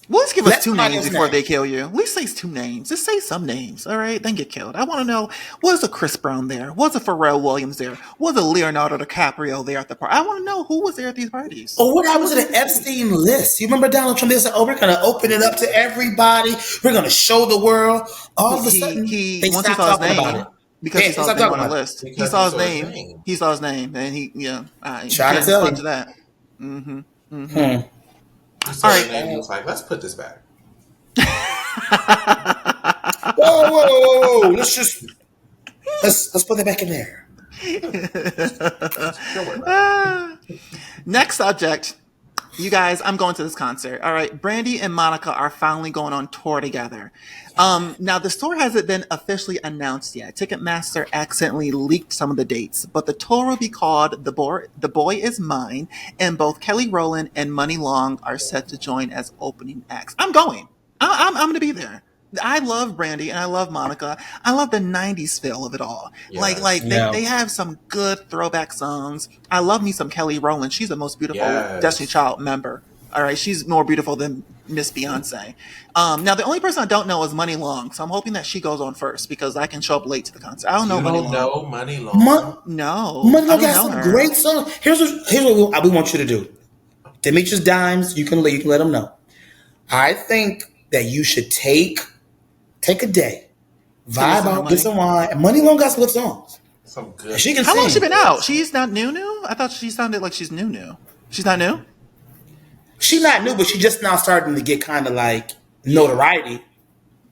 Well, let's give Let us two somebody names else before name. they kill you. At least say two names. Just say some names, all right? Then get killed. I want to know, was a Chris Brown there? Was a Pharrell Williams there? Was a Leonardo DiCaprio there at the party? I want to know who was there at these parties. Or what happened to the Epstein list? You remember Donald Trump? They said, "Oh, we're going to open it up to everybody. We're going to show the world." All of a sudden, they once he stopped saw his talking about name, it. because he saw his name on the list. Because He saw his name. He saw his name, and he Trying to tell you. to that. He saw All his right. name, he was like, let's put this back. Whoa. Let's put that back in there. Next subject. You guys, I'm going to this concert. All right. Brandy and Monica are finally going on tour together. Now, the tour hasn't been officially announced yet. Ticketmaster accidentally leaked some of the dates, but the tour will be called The Boy Is Mine, and both Kelly Rowland and Money Long are set to join as opening acts. I'm going. I'm going to be there. I love Brandy and I love Monica. I love the 90s feel of it all. Yes. They have some good throwback songs. I love me some Kelly Rowland. She's the most beautiful Yes. Destiny Child member. All right, she's more beautiful than Miss Beyonce. Now, the only person I don't know is Money Long, so I'm hoping that she goes on first because I can show up late to the concert. I don't know You Money don't Long. know Money Long? No, Money I Long don't got know some her. great songs. Here's what we want you to do. Demetrius Dimes, you can let them know. I think that you should take a day, vibe listen to out, Money. get some wine. And Money Long got some good songs. Some good. She can How long has she sing. been out? She's not new? I thought she sounded like she's new. She's not new? She's not new, but she just now starting to get kind of like notoriety.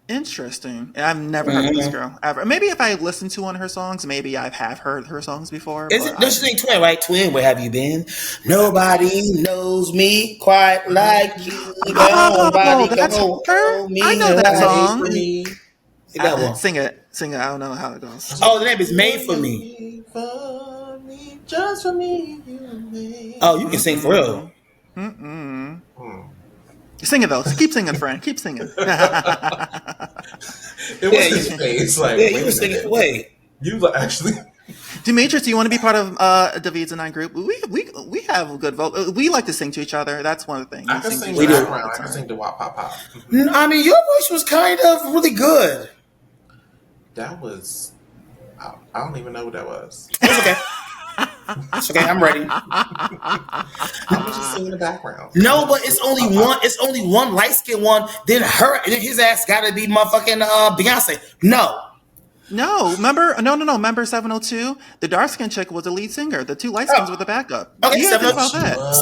Interesting. I've never heard of this girl ever. Maybe if I listened to one of her songs, maybe I have heard her songs before. Is it? Don't you think Twin, right? Twin, where have you been? Nobody knows me quite like you. Nobody that's can her. hold me. I know that like song. me. That one. Sing it. I don't know how it goes. Oh, the name is Made for Me. Just for me, you made. Oh, you can sing for real. Sing it though. Keep singing, friend. Keep singing. It was his face. Like, Yeah, wait you a were singing. minute. Wait. You actually. Demetrius, do you want to be part of Dahveed's and I group? We have a good vote. We like to sing to each other. That's one of the things. I can sing to the each other background. all the I can time. sing the wop pop pop. I mean, your voice was kind of really good. That was. I don't even know what that was. It's okay. It's okay. I'm ready. I was just singing the background. No, but it's only one. It's only one light skinned one. Then his ass got to be motherfucking Beyonce. No. No, remember? No. Remember 702? The dark skinned chick was the lead singer. The two light skins were the backup. Okay, You gotta think about 702. that.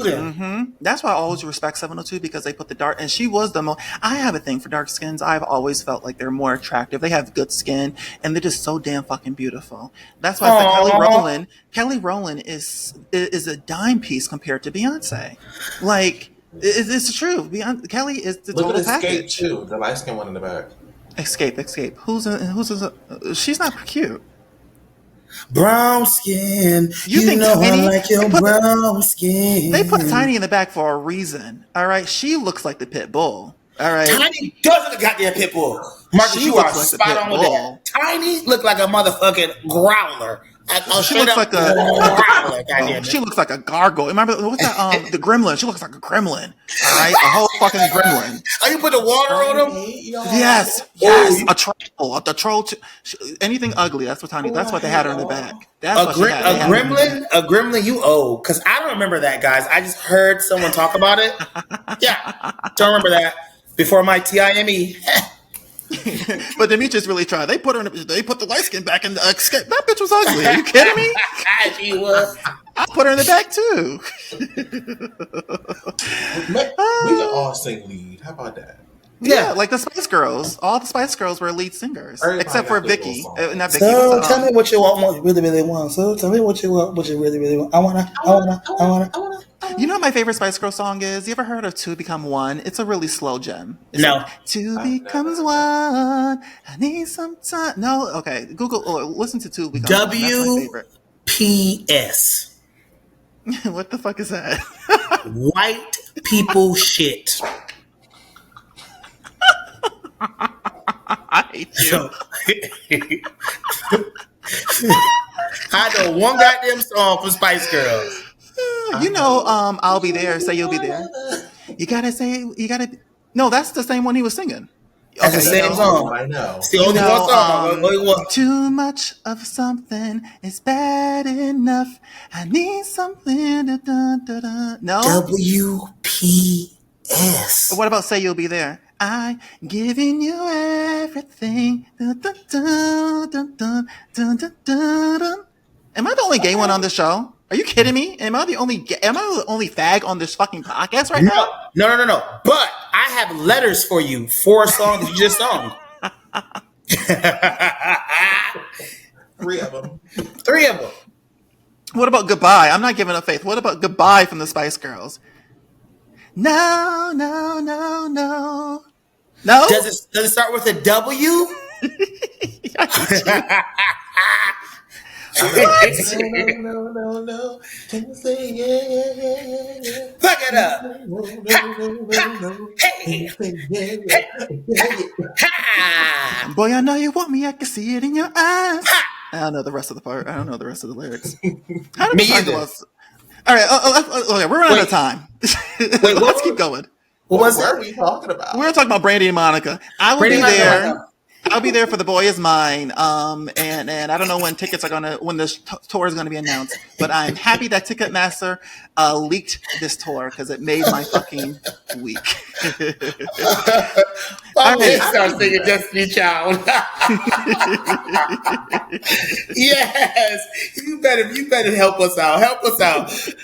702 then. That's why I always respect 702 because they put the dark, and she was the most. I have a thing for dark skins. I've always felt like they're more attractive. They have good skin, and they're just so damn fucking beautiful. That's why I said Kelly Rowland is a dime piece compared to Beyonce. Like it's true. Kelly is the Look total at Escape package. too. The light skin one in the back. Escape. She's not cute. Brown skin. You think know Tiny- I like your brown skin. They put Tiny in the back for a reason. All right, she looks like the pit bull. All right, Tiny does look a goddamn pit bull. Marcus, She you are looks like the spot pit on with bull. that. Tiny look like a motherfucking growler. she looks like a growler. Goddamn she it. looks like a gargoyle. Remember what's that? The gremlin. She looks like a gremlin. All right, a whole fucking gremlin. Oh, you put the water on them? Yes, Oh, a troll. Anything ugly. That's what Tiny. That's what they had her in the back. That's A what she had. They had her in the back. gremlin, you old. Because I don't remember that, guys. I just heard someone talk about it. Yeah, don't remember that. Before my TIME. But Demetrius really tried. They put the light skin back in the escape. That bitch was ugly. Are you kidding me? She was. I put her in the back too. We can all sing lead. How about that? Yeah, like the Spice Girls. All the Spice Girls were lead singers, Everybody except for got their little Vicky. song. Not Vicky. What's So tell me what you want, what you really, really want. So tell me what you want, what you really, really want. I wanna. You know what my favorite Spice Girl song is? You ever heard of Two Become One? It's a really slow gem. It's No. like, Two becomes one. I need some time. No? Okay. Google or listen to Two Becomes One. That's my favorite. WPS. What the fuck is that? White people shit. I hate you. So, I know one goddamn song for Spice Girls. You know, I'll be there. Say you'll be there. You gotta say, you gotta. No, that's the same one he was singing. That's the same song. I know. It's the only one song. Only one. Too much of something is bad enough. I need something. No. WPS. What about Say You'll Be There? I'm giving you everything. Am I the only gay one on the show? Are you kidding me? Am I the only fag on this fucking podcast right now? No. But I have letters for you. 4 songs you just sung. 3 of them. 3 of them. What about Goodbye? I'm not giving up faith. What about Goodbye from the Spice Girls? No. No? Does it start with a W? No. Can you say yeah? Fuck it up. Boy, I know you want me. I can see it in your eyes. I don't know the rest of the part. I don't know the rest of the lyrics. How do we talk about? All right, okay, we're running out of time. Let's keep going. What were we talking about? We're talking about Brandy and Monica. I will be there. I'll be there for The Boy Is Mine. And I don't know when this tour is gonna be announced, but I'm happy that Ticketmaster leaked this tour because it made my fucking week. Start singing Destiny Child. Yes, you better help us out.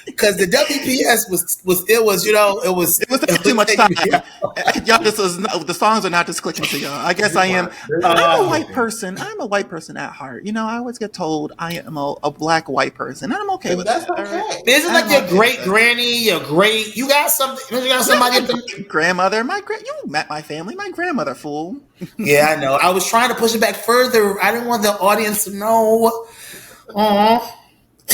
Because the WPS was too much time. Y'all, the songs are not just clicking to y'all. I guess I am. I'm a white person. I'm a white person at heart. You know, I always get told I am a black white person, and I'm okay with that. Okay. Isn't like your great granny, you got something? You got somebody? Grandmother, you met my family. My grandmother, fool. Yeah, I know. I was trying to push it back further. I didn't want the audience to know. You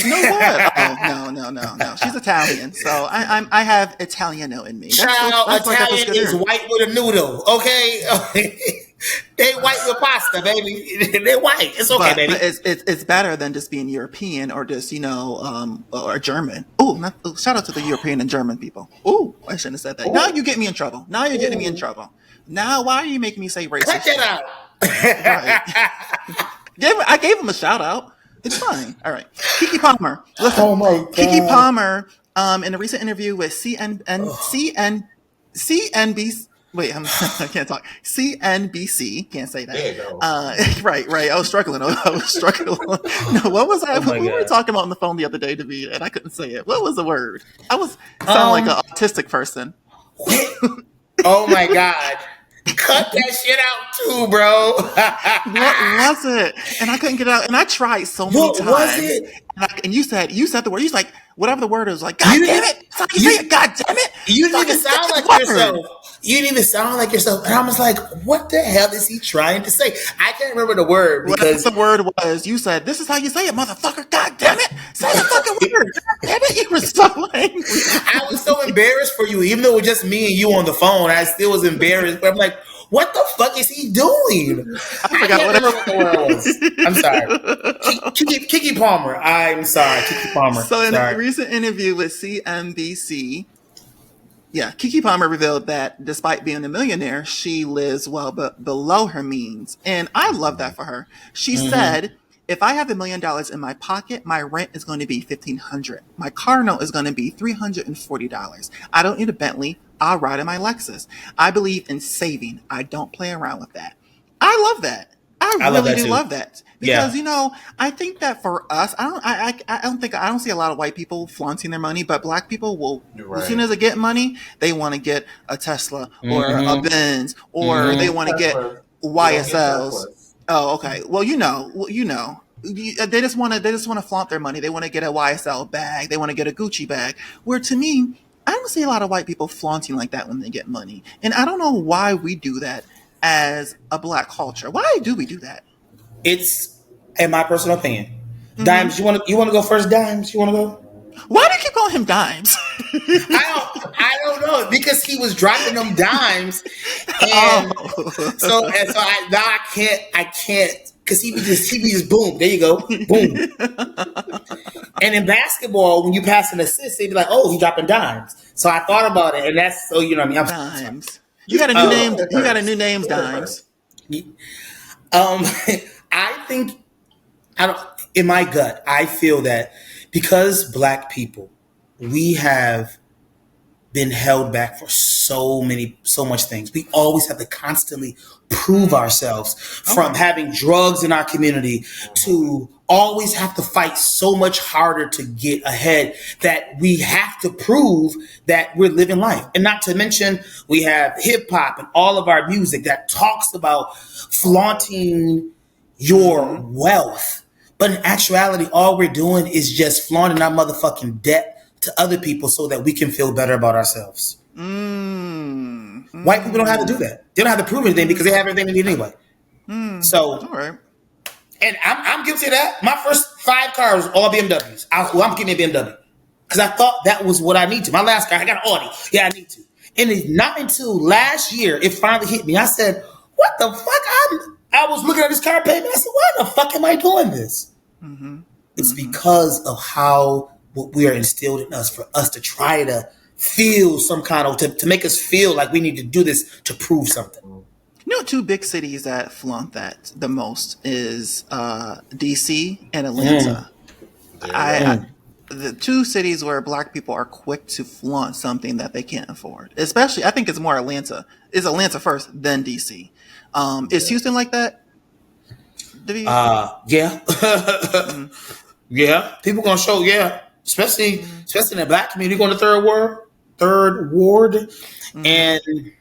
know what? Oh, no. She's Italian, so I have Italiano in me. That's Italian is white with a noodle. Okay, they white with pasta, baby. They white. It's okay, baby. But it's better than just being European or just or German. Shout out to the European and German people. Oh, I shouldn't have said that. Ooh. Now you get me in trouble. Now why are you making me say racist? Cut that out. Right. I gave him a shout out. It's fine. All right. Keke Palmer. Listen, oh my God. Keke Palmer, in a recent interview with CNBC. Wait, I can't talk. CNBC. Can't say that. There you go. Right. I was struggling. No, what was I? What were we talking about on the phone the other day, Dahveed? And I couldn't say it. What was the word? I was sounding like an autistic person. Oh my God. Cut that shit out too, bro. What was it? And I couldn't get it out. And I tried so many times. What was it? And you said the word. You was like, whatever the word is, like, God damn it. It's like you say it, God damn it. You didn't even sound like yourself. You didn't even sound like yourself. And I was like, what the hell is he trying to say? I can't remember the word because the word was, you said, this is how you say it, motherfucker. God damn it. Say the fucking word. God damn it. You were so angry. I was so embarrassed for you. Even though it was just me and you on the phone, I still was embarrassed. But I'm like, what the fuck is he doing? I forgot what the word was. I'm sorry. Keke Palmer. I'm sorry. Keke Palmer. So in a recent interview with CNBC, Keke Palmer revealed that despite being a millionaire, she lives well below her means. And I love that for her. She said, if I have $1 million in my pocket, my rent is going to be $1,500. My car note is going to be $340. I don't need a Bentley. I'll ride in my Lexus. I believe in saving. I don't play around with that. I love that. I I love really that do too. love that because Yeah. I think that for us, I don't see a lot of white people flaunting their money, but black people will. You're As soon right. as they get money, they want to get a Tesla or a Mm-hmm. Benz, or they Mm-hmm. want to get Teslas. We don't get YSLs. Teslas. Oh, okay. Well, they just want to flaunt their money. They want to get a YSL bag. They want to get a Gucci bag. Where to me, I don't see a lot of white people flaunting like that when they get money, and I don't know why we do that as a black culture. Why do we do that? It's, in my personal opinion. Hmm. Dimes, you want to go first? Dimes, you want to go? Why do you keep calling him Dimes? I don't know, because he was dropping them dimes, Oh. and so I can't because he be just boom, there you go, boom. And in basketball, when you pass an assist, they'd be like, oh, he dropping dimes. So I thought about it, and that's, so you know what I mean. I'm sorry. Dimes. You got a new Go name. ahead You got a new first. name's Go ahead Dimes. first. Um, I think, I don't. In my gut, I feel that because black people, we have been held back for so much things. We always have to constantly prove ourselves, from Okay. having drugs in our community to always have to fight so much harder to get ahead, that we have to prove that we're living life. And not to mention, we have hip hop and all of our music that talks about flaunting your Mm-hmm. wealth. But in actuality, all we're doing is just flaunting our motherfucking debt to other people so that we can feel better about ourselves. Mm. White people don't have to do Mm. that. They don't have to prove anything because they have everything they need anyway. Mm. All So, right. and I'm guilty of that. My first 5 cars all BMWs. I'm getting a BMW because I thought that was what I need to. My last car, I got an Audi. Yeah, I need to. And it's not until last year it finally hit me. I said, "What the fuck?" I was looking at this car payment. I said, "Why the fuck am I doing this?" Mm-hmm. It's Mm-hmm. because of how what we are instilled in us, for us to try to feel some kind of, to make us feel like we need to do this to prove something. Two big cities that flaunt that the most is DC and Mm, Atlanta. There you I, go. I mm, the two cities where black people are quick to flaunt something that they can't afford. Especially, I think it's more Atlanta. Is Atlanta first, then DC? Is Yeah. Houston like that? David? yeah. Mm, Yeah. People gonna show, yeah. Especially mm, especially in the black community, going to third ward. mm,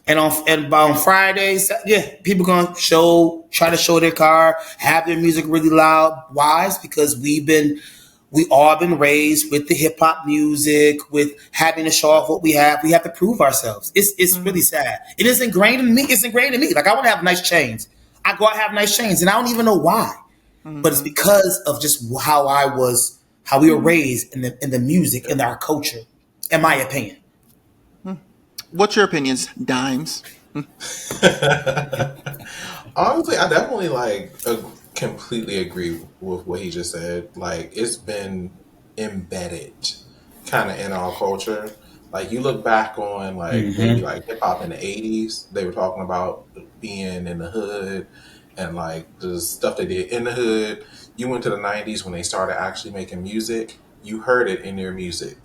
And on Fridays, yeah, people gonna try to show their car, have their music really loud. Why? It's because we all been raised with the hip hop music, with having to show off what we have. We have to prove ourselves. It's really mm, sad. It is ingrained in me. It's ingrained in me. Like, I want to have nice chains. I go out and have nice chains, and I don't even know why. But it's mm, because of just how we were raised in the music, in our culture, in my opinion. mm. What's your opinions, Dimes? Honestly, I definitely completely agree with what he just said. Like, it's been embedded kind of in our culture. Like, you look back on maybe Mm-hmm. hip hop in the '80s, they were talking about being in the hood and the stuff they did in the hood. You went to the '90s when they started actually making music. You heard it in their music.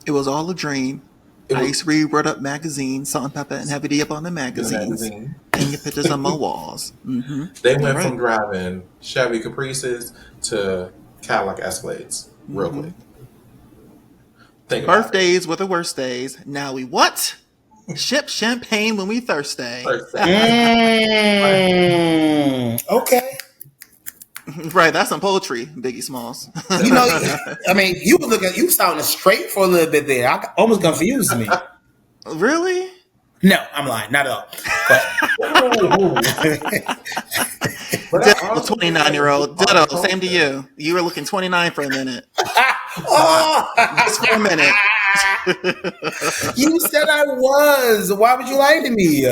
It was all a dream. It I was used to read Word Up magazines, Salt and Pepper, and Heavy up on the in the magazines, magazine. hanging pictures on my walls. Mm-hmm. They All went right. from driving Chevy Caprices to Cadillac Escalades real Mm-hmm. quick. Think about it. Birthdays were the worst days. Now we what? Ship champagne when we thirsty. First day. Okay. Right, that's some poetry, Biggie Smalls. You know, I mean, you sounding straight for a little bit there. Almost confused me. Really? No, I'm lying. Not at all. But But I Ditto, honestly think 29-year-old. our Ditto, same to culture. you. You were looking 29 for a minute. oh, Just for a minute. you said I was. Why would you lie to me?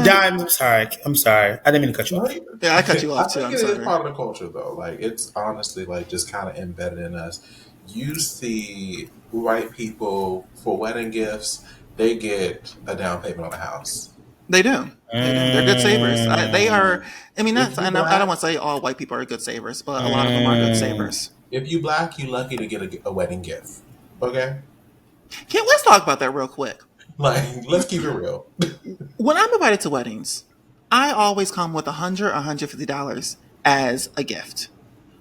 Dime, I'm sorry. I'm sorry. I didn't mean to cut you off. Right? Yeah, I cut you I off too. think I'm it is sorry. part of the culture though. Like, it's honestly just kind of embedded in us. You see white people for wedding gifts, they get a down payment on a house. They do. They do. They're good savers. They are. Mm. I mean, If that's. you I don't black, want to say all white people are good savers, but a lot of them are good Mm. savers. if you black, you lucky to get a wedding gift. Okay, Let's talk about that real quick. let's keep it real. When I'm invited to weddings, I always come with $100 or $150 as a gift.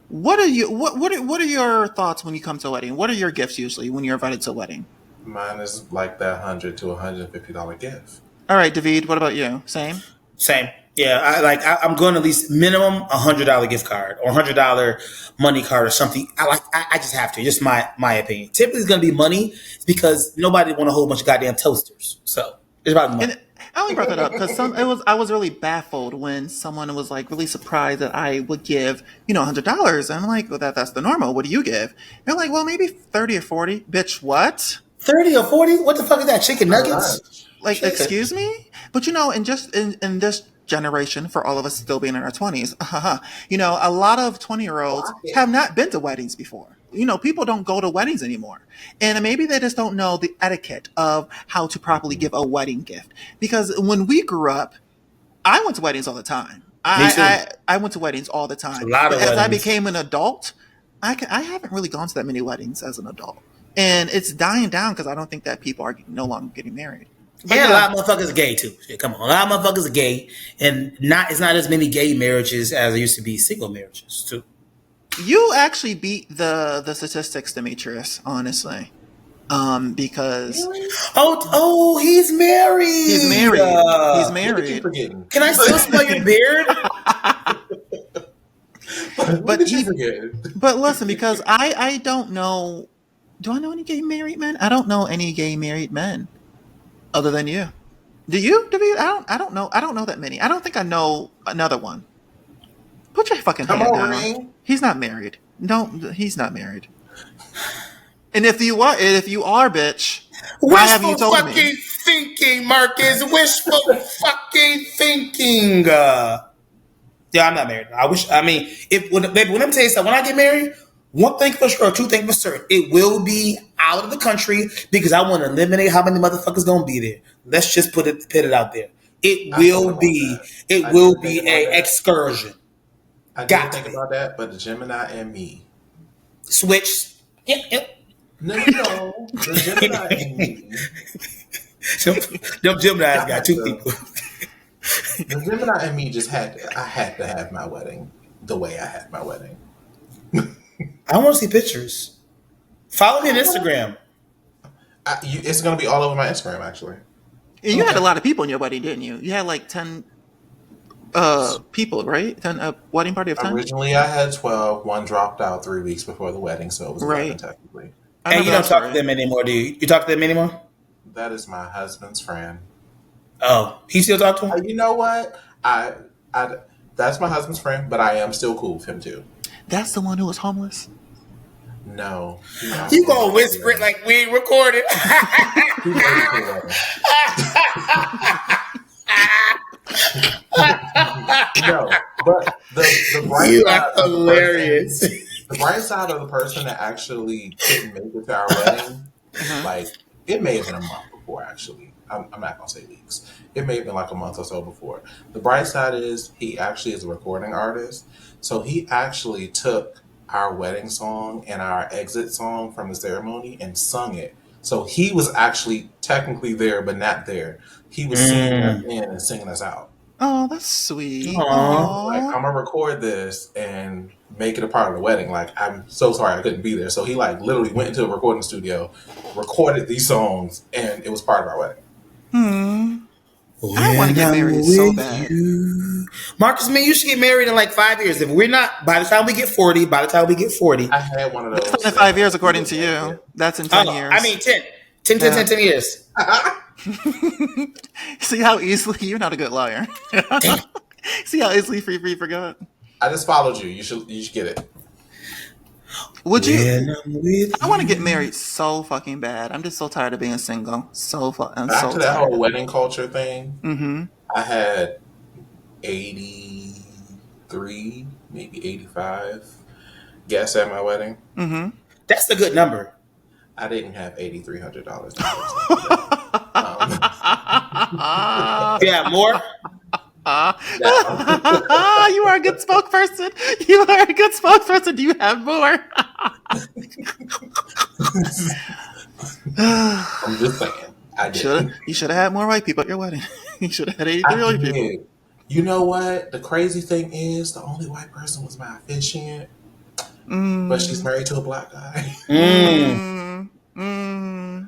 What are your thoughts when you come to a wedding? What are your gifts usually when you're invited to a wedding? Mine is like that $100 to $150 gift. All right, Dahveed, what about you? Same? Same. Yeah, I'm going to at least minimum $100 gift card or $100 money card or something. I just have to. Just my opinion. Typically, it's going to be money because nobody want a whole bunch of goddamn toasters. So it's about money. And I only brought that up because I was really baffled when someone was like really surprised that I would give $100. I'm like, well, that's the normal. What do you give? They're like, well, maybe 30 or 40. Bitch, what? 30 or 40? What the fuck is that? Chicken nuggets? Like, Chicken. excuse me? But in this generation, for all of us still being in our 20s, a lot of 20-year-olds have not been to weddings before. People don't go to weddings anymore. And maybe they just don't know the etiquette of how to properly give a wedding gift. Because when we grew up, I went to weddings all the time. I went to weddings all the time. A lot of But as I weddings. became an adult, I haven't really gone to that many weddings as an adult. And it's dying down because I don't think that people are no longer getting married. But And a yeah, lot of motherfuckers are gay too. Shit, come on, a lot of motherfuckers are gay, and it's not as many gay marriages as there used to be single marriages too. you actually beat the statistics, Demetrius, honestly. Because He's married. he's married. He's What did you married. forgetting? Can I still smell your beard? What But did you he forget? But listen, because I don't know. Do I know any gay married men? I don't know any gay married men other than you. Do you, David? I don't know. I don't know that many. I don't think I know another one. Put your fucking Come hand on, down. Ring. He's not married. No, he's not married. And if you are, bitch, why haven't you Wishful told fucking me? thinking, Marcus. Wishful fucking thinking. Yeah, I'm not married. Let me tell you something. When I get married, one thing for sure, two things for certain, it will be out of the country because I want to eliminate how many motherfuckers gonna be there. Let's just put it out there. It will be a excursion. I Got didn't to think be. about that, but the Gemini and me. Switch. Yep. No. The Gemini and me. Them Geminis got two people. The Gemini and me I had to have my wedding the way I had my wedding. I want to see pictures. Follow me on Instagram. It's going to be all over my Instagram, actually. And you had a lot of people in your wedding, didn't you? You had like 10 people, right? 10 wedding party of 10. Originally, I had 12. One dropped out 3 weeks before the wedding, so it was 11 Right. technically. I And you remember don't that talk to story. them anymore, do you? You talk to them anymore? That is my husband's friend. Oh, he still talk to him? You know what? I that's my husband's friend, but I am still cool with him too. That's the one who was homeless. No, You gonna whisper it like we ain't recorded? No, but the bright You side are of the hilarious. the bright side of the person that actually couldn't make it to our wedding, like it may have been a month before. Actually, I'm not gonna say weeks. It may have been like a month or so before. The bright side is he actually is a recording artist, so he actually took our wedding song and our exit song from the ceremony and sung it. So he was actually technically there, but not there. He was singing us in and singing us out. Oh, that's sweet. Aw. Like, I'm gonna record this and make it a part of the wedding. Like, I'm so sorry I couldn't be there. So he like literally went into a recording studio, recorded these songs, and it was part of our wedding. I want to get married so bad. Marcus, man, you should get married in like 5 years. If we're not, by the time we get 40, I had one of those. That's not in 5 years, according to you. That's in 10 years. I mean 10 years. See how easily you're not a good liar. See how easily free forgot. I just followed you. You should get it. Would you? When I'm with I want to get married so fucking bad. I'm just so tired of being single. I'm Back so to that tired. whole wedding culture thing. I had 83, maybe 85 guests at my wedding. That's a good number. I didn't have $8,300. Yeah, more. You are a good spokesperson. You are a good spokesperson. Do you have more? I'm just saying. I did. You should have had more white people at your wedding. You should have had 83 white people. did. You know what? The crazy thing is, the only white person was my officiant, but she's Mm, married to a black guy. Mm.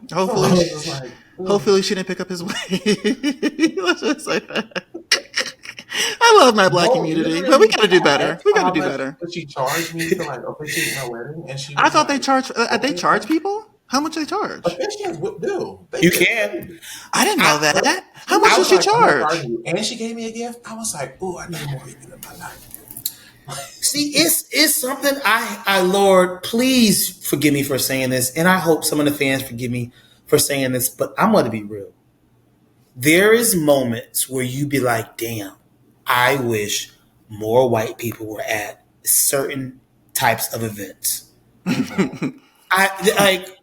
So I hopefully, was just like, ugh. hopefully she didn't pick up his weight. Let's just say that. I love my black No, community, but we literally, gotta do I better. asked We her gotta how do much better. would she charge me to like officiate my wedding, and she I was thought like, they charge "Okay." people. How much they charge? Officiants would do. They You get can. paid. I didn't know I, that. She How much I did was she like, "I'm not charge? charging you," and she gave me a gift. I was like, "Oh, I need more of you in my life." see. It's something. Lord, please forgive me for saying this, and I hope some of the fans forgive me for saying this. But I'm going to be real. There is moments where you be like, "Damn, I wish more white people were at certain types of events." Mhm. I like.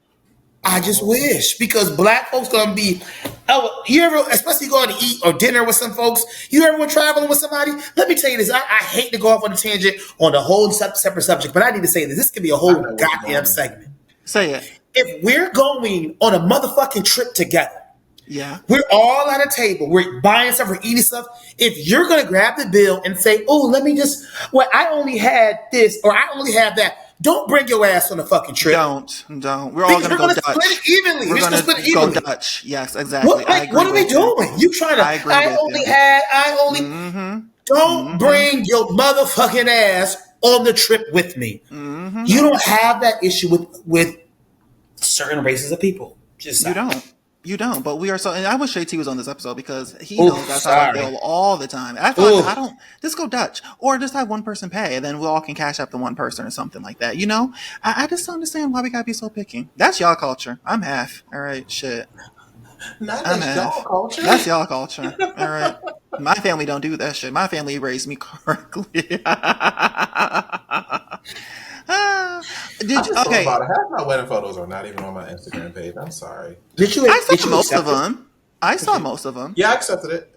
I just Mhm. wish because black folks gonna be. Oh, you ever, especially going to eat or dinner with some folks. You ever went traveling with somebody? Let me tell you this. I hate to go off on a tangent on the whole separate subject, but I need to say this. This could be a I whole know where you're goddamn going. segment. Say it. If we're going on a motherfucking trip together, Yeah. we're all at a table. We're buying stuff. We're eating stuff. If you're gonna grab the bill and say, "Oh, let me just," well, I only had this or I only have that. Don't bring your ass on a fucking trip Don't. We're all because gonna we're go gonna split Dutch. it evenly. We're We're just gonna gonna split it go evenly. Dutch. Yes, exactly. What I like agree what are we with you. doing? You trying to I agree with you. I only Mm-hmm. don't Mm-hmm. bring your motherfucking ass on the trip with me. Mm-hmm. You don't have that issue with certain races of people. Just You saying. don't. You don't. But we are so. And I wish JT was on this episode because he Oh, knows that's how I sorry. feel all the time. I feel like I Oh, don't. Just go Dutch or just have one person pay, and then we all can cash up the one person or something like that. You know. I just don't understand why we gotta be so picky. That's y'all culture. I'm half. All right. Shit. Not I'm this y'all half. culture. That's y'all culture. All right. My family don't do that shit. My family raised me correctly. Ah, I did you, just thought okay. about it. Half my wedding photos are not even on my Instagram page. I'm sorry. I did saw you most of accept it? them. I saw most of them. Yeah, I accepted it.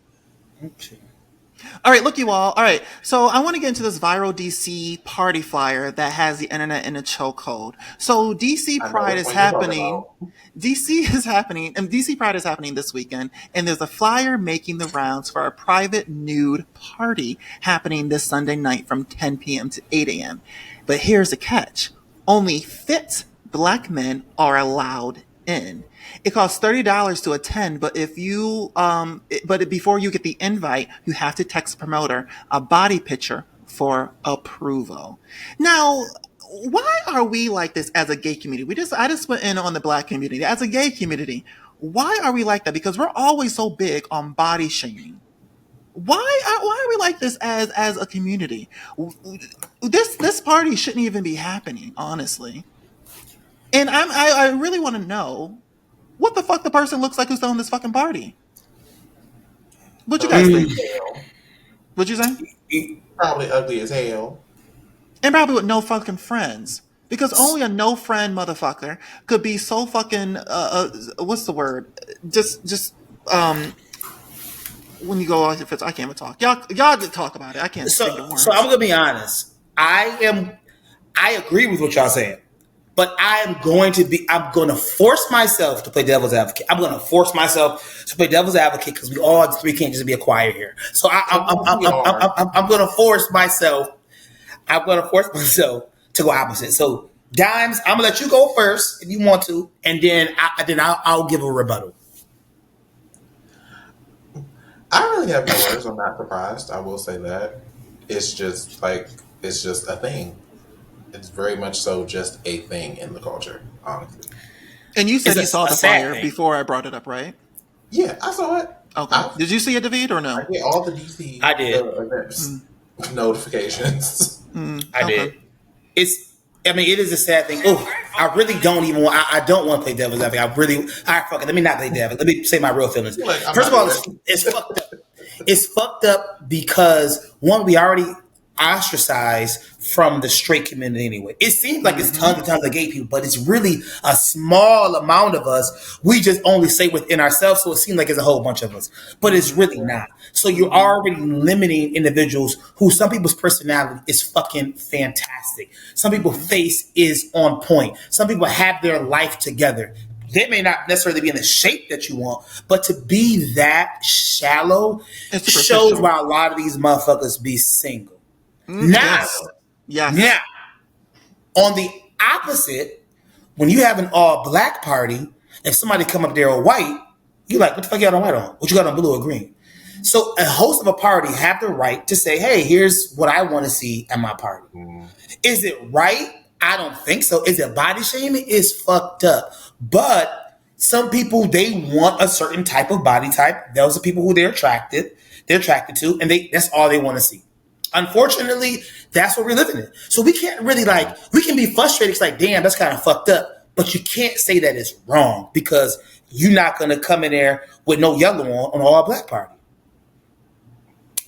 All right, look, you all. All right, so I want to get into this viral DC party flyer that has the internet in a chokehold. So DC I know Pride which is one you're talking happening. about. DC is happening, and DC Pride is happening this weekend. And there's a flyer making the rounds for a private nude party happening this Sunday night from 10 p.m. to 8 a.m. But here's the catch: only fit black men are allowed in. It costs $30 to attend, but if you before you get the invite, you have to text the promoter a body picture for approval. Now, why are we like this as a gay community? I just went in on the black community. As a gay community, why are we like that? Because we're always so big on body shaming. Why are we like this as a community? This party shouldn't even be happening, honestly. And I really want to know what the fuck the person looks like who's throwing this fucking party. What you guys Ugly think? as hell. What you say? Probably ugly as hell. And probably with no fucking friends. Because only a no friend motherfucker could be so fucking what's the word? Just when you go off, if it's I can't even talk. Y'all just talk about it. I can't think of So I'm words. gonna be honest. I agree with what y'all saying. But I'm going to force myself to play devil's advocate. I'm going to force myself to play devil's advocate because we all three can't just be a choir here. So We are. I'm going to force myself. I'm going to force myself to go opposite. So Dimes, I'm going to let you go first if you want to, and then I'll give a rebuttal. I really have no words. I'm not surprised. I will say that. It's just a thing. It's very much so just a thing in the culture, honestly. And you said It's you saw a the sad flyer thing. before I brought it up, right? Yeah, I saw it. Okay. I Did you see it, Dahveed, or I no? get all the DC I did. events notifications. I Okay. did. It is a sad thing. Oh, I really don't even want. I don't want to play devil's advocate. Fuck it. Let me not play devil. Let me say my real feelings. Like, I'm First of not all, doing it's fucked up. It's fucked up because one, we already ostracized from the straight community anyway. It seems like it's tons and tons of gay people, but it's really a small amount of us. We just only say within ourselves, so it seems like it's a whole bunch of us, but it's really not. So you're already limiting individuals who some people's personality is fucking fantastic. Some people's face is on point. Some people have their life together. They may not necessarily be in the shape that you want, but to be that shallow It's shows superficial. why a lot of these motherfuckers be single. Now, Yes. Yes. now, on the opposite, when you have an all black party, if somebody come up there all white, you like, what the fuck you got on white on? What you got on blue or green? So a host of a party have the right to say, hey, here's what I want to see at my party. Is it right? I don't think so. Is it body shaming? It's fucked up. But some people, they want a certain type of body type. Those are people who they're attracted to, and that's all they want to see. Unfortunately, that's what we're living in. So we can't really we can be frustrated. It's like, damn, that's kind of fucked up. But you can't say that it's wrong because you're not going to come in there with no yellow on an all black party.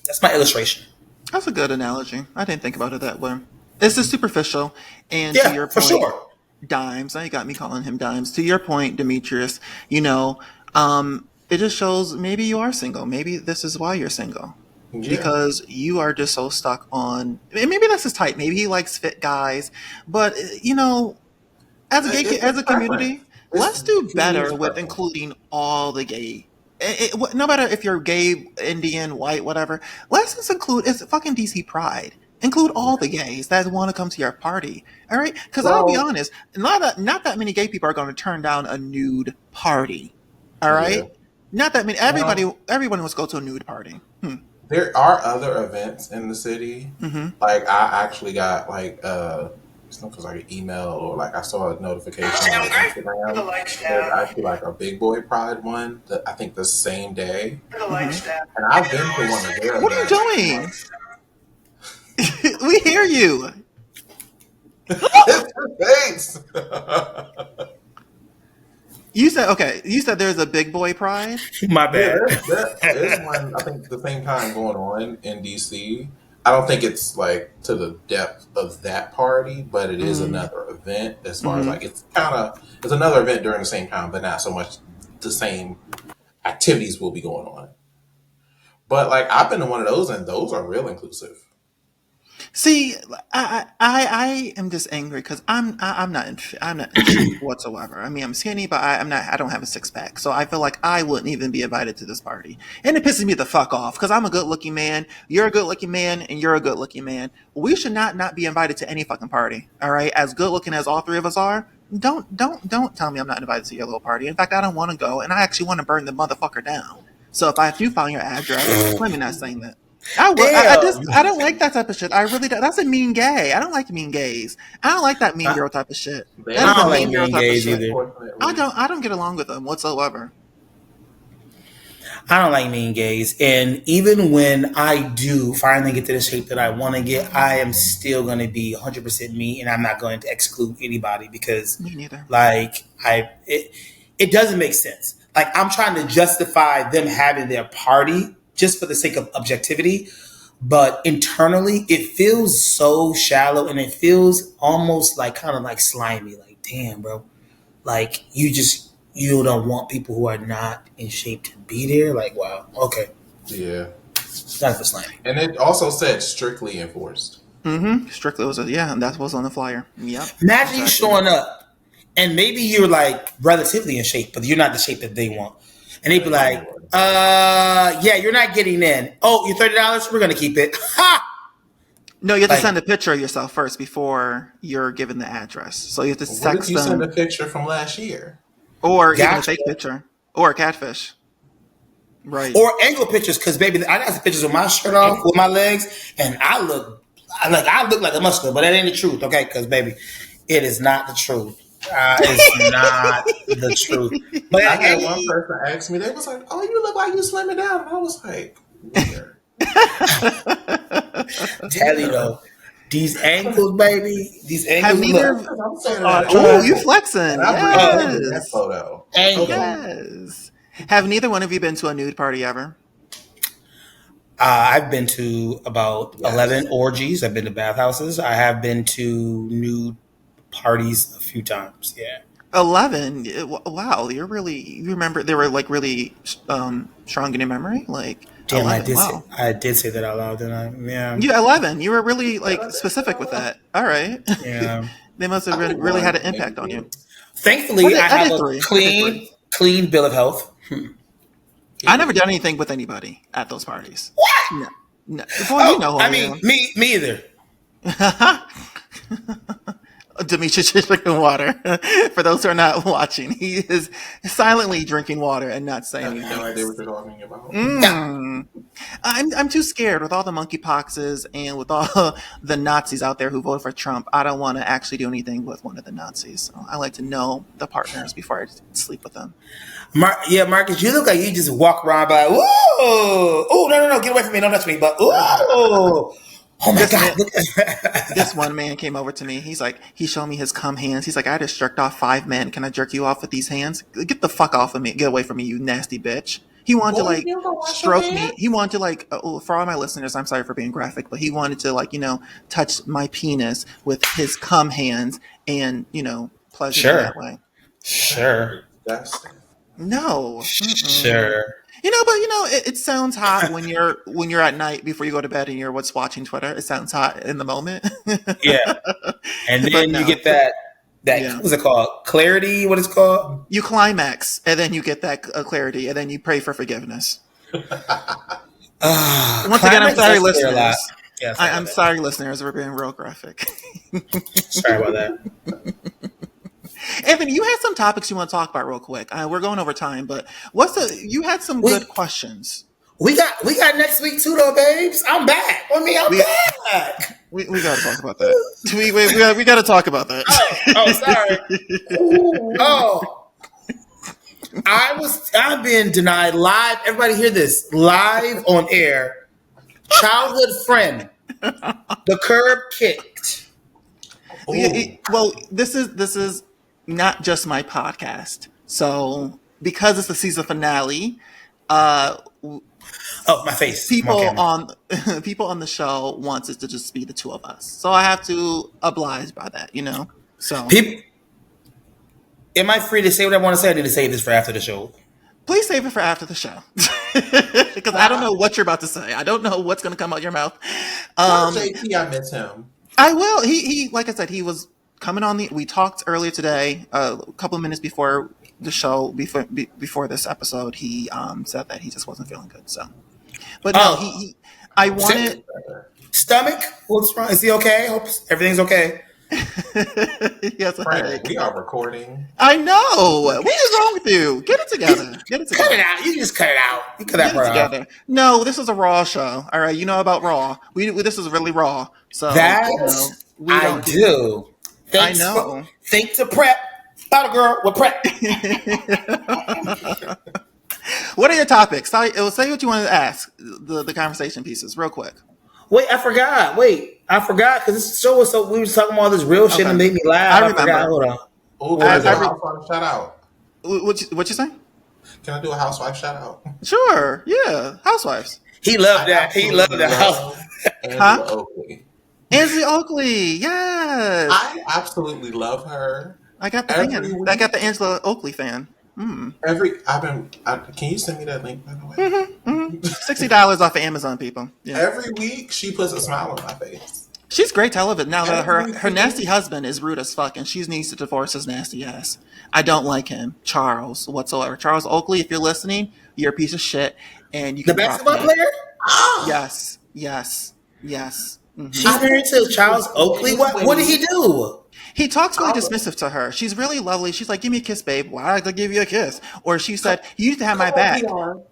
That's my illustration. That's a good analogy. I didn't think about it that way. It's just superficial. And Yeah, to your for point, sure. Dimes, now you got me calling him Dimes. To your point, Demetrius, it just shows maybe you are single. Maybe this is why you're single. Yeah. Because you are just so stuck on, and maybe that's his type. Maybe he likes fit guys. But, as a community, let's do better with including all the gay. No matter if you're gay, Indian, white, whatever. Let's just include. It's fucking DC Pride. Include all the gays that want to come to your party. All right, because I'll be honest, not that many gay people are going to turn down a nude party. All right, Yeah. not that many. Everyone wants to go to a nude party. There are other events in the city. Like I actually got because like an email or like I saw a notification on Instagram. There's actually like a big boy pride one that I think the same day. And I've been to one of their What are you events. doing? We hear you. Thanks. You said there's a big boy pride. My bad. There's one I think the same time going on in DC. I don't think it's like to the depth of that party, but it is another event as far as like it's another event during the same time, but not so much the same activities will be going on. But like I've been to one of those and those are real inclusive. See, I am just angry because I'm not in shape whatsoever. I mean, I'm skinny, but I'm not. I don't have a six pack, so I feel like I wouldn't even be invited to this party, and it pisses me the fuck off because I'm a good looking man. You're a good looking man, and you're a good looking man. We should not be invited to any fucking party. All right, as good looking as all three of us are. Don't tell me I'm not invited to your little party. In fact, I don't want to go, and I actually want to burn the motherfucker down. So if I do find your address, let me not saying that. I don't like that type of shit. I really don't. That's a mean gay. I don't like mean gays. I don't like that mean girl type of shit. I That is don't a like mean girl mean type of gays shit. either. I don't get along with them whatsoever. I don't like mean gays. And even when I do finally get to the shape that I want to get, I am still going to be 100% me and I'm not going to exclude anybody because Me neither. it doesn't make sense. Like I'm trying to justify them having their party just for the sake of objectivity. But internally, it feels so shallow and it feels almost like kind of like slimy. Like, damn, bro. Like you don't want people who are not in shape to be there. Like, wow, okay. Yeah. Not for slimy. And it also said strictly enforced. Strictly was and that's what's on the flyer. Yep. Imagine you showing up and maybe you're like relatively in shape, but you're not the shape that they want. And they'd be like, yeah, you're not getting in. Oh, you're $30? We're going to keep it. Ha! No, you have to send a picture of yourself first before you're given the address. So you have to What text if you them. send a picture from last year? Or even a fake picture. Or a catfish. Right. Or angle pictures, because baby, I got some pictures with my shirt off, with my legs, and I look like a muscular, but that ain't the truth, okay? Because baby, it is not the truth. It's not the truth. But I had one person ask me, they was like, "Oh, you look like you slimming down." And I was like, "Where?" Tell you though, these ankles, baby, these ankles. You flexing? Yes. That photo. Yes. Have neither one of you been to a nude party ever? I've been to about 11 orgies. I've been to bathhouses. I have been to nude parties a few times. Yeah. 11? Wow, you remember they were like really strong in your memory? Like, damn, 11, I did say that out loud, didn't I? Yeah. You 11. You were really like specific with that. All right. Yeah. They must have really had an impact on you. Thankfully, I I have did a three. clean bill of health. I never done anything with anybody at those parties. What? No, no. Boy, you Oh, know who I I mean, am. me either. Demetrius is drinking water. For those who are not watching, he is silently drinking water and not I saying have anything. no idea what you're talking about. Yeah, I'm too scared with all the monkeypoxes and with all the Nazis out there who voted for Trump. I don't want to actually do anything with one of the Nazis. So I like to know the partners before I sleep with them. Marcus, you look like you just walk around by. Whoa! Oh no! Get away from me! Don't touch me! But oh my This God! man, Look. this one man came over to me. He's like, he showed me his cum hands. He's like, I just jerked off 5 men. Can I jerk you off with these hands? Get the fuck off of me. Get away from me, you nasty bitch. He wanted to Boy, like you don't wash your stroke me. hands? He wanted to like, for all my listeners, I'm sorry for being graphic, but he wanted to like, touch my penis with his cum hands and, pleasure me that Sure, way. sure, Disgusting. No. Mm-mm. sure. But it sounds hot when you're at night before you go to bed and you're what's watching Twitter. It sounds hot in the moment. Yeah, and But then you no. get that Yeah. what's it called? Clarity? What is it called? You climax and then you get that clarity and then you pray for forgiveness. Once again, I'm Climax sorry, does clear a lot. listeners. Yeah, I'm sorry, listeners. We're being real graphic. Sorry about that. Anthony, you had some topics you want to talk about real quick. We're going over time, but you had some We good questions. we got next week too, though, babes. I'm back. I'm We back. we got to talk about that. We got to talk about that. Sorry. Oh, I'm being denied live. Everybody hear this live on air. Childhood friend, the curb kicked. Well, this is not just my podcast. So because it's the season finale, Oh, my face. I'm people on camera. on people on the show wants it to just be the two of us. So I have to oblige by that, So People, am I free to say what I want to say? I need to save this for after the show. please save it for after the show. Because I don't know what you're about to say. I don't know what's going to come out your mouth. Tell JP I miss him. I will. He like I said, he was coming on we talked earlier today, a couple of minutes before the show, before this episode, he said that he just wasn't feeling good. So, but no, I wanted Stomach? What's wrong? Is he okay? Hope everything's okay. he has a Frank, headache. we are recording. I know. What is wrong with you? Get it together. Get it together. Cut it out. You just cut it out. You cut that Get it part out. together. No, this is a raw show. All right, you know about raw. This is really raw. So That we I don't do. Thanks I know. Think to prep. Bottle girl, we're prep. What are your topics? Say what you wanted to ask. The conversation pieces, real quick. Wait, I forgot because this show was we were talking about all this real shit Okay. and made me laugh. I I forgot. remember. Hold on. Oh, I- can I do a I- housewife shout out? What you saying? Can I do a housewife shout out? Sure. Yeah. Housewives. He loved that. He loved the house. Angela Oakley. Ansley Oakley. Yes. I absolutely love her. I got the Every fan. week. I got the Angela Oakley fan. Can you send me that link, by the way? $60 off of Amazon, people. Yeah. Every week she puts a smile on my face. She's great television. Now that her Every nasty week. husband is rude as fuck and she needs to divorce his nasty ass. I don't like him, Charles, whatsoever. Charles Oakley, if you're listening, you're a piece of shit and you The can drop basketball me. player? Yes. Mhm. She's married to Charles Oakley. What did he do? He talks really dismissive to her. She's really lovely. She's like, give me a kiss, babe. Why I have to give you a kiss? Or she said, you need to have my back.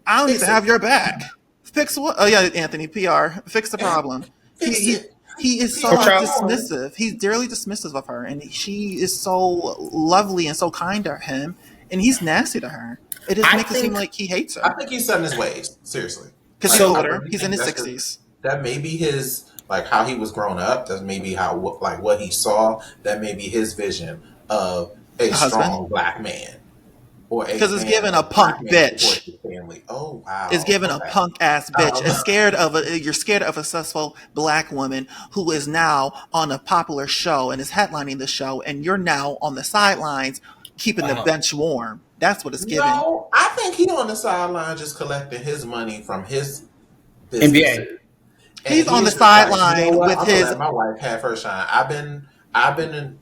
I don't need to have your back. Fix what? Oh, yeah, Anthony, PR. Fix the problem. He is so dismissive. He's dearly dismissive of her. And she is so lovely and so kind to him. And he's nasty to her. It just makes it seem like he hates I her. think he's set in his ways. Seriously. Because he's So- older. He's in his 60s. That may be his, like, how he was grown up. That's maybe what he saw. That may be his vision of a husband? strong black man. Because it's given a punk bitch. Family. Oh, wow. Is given a Okay. punk ass bitch. You're scared of a successful black woman who is now on a popular show and is headlining the show, and you're now on the sidelines keeping the bench warm. That's what it's given. No, I think he on the sideline just collecting his money from his NBA. business. And He's on the just like, sideline what? with I'm gonna his- let my wife have her shine. I've been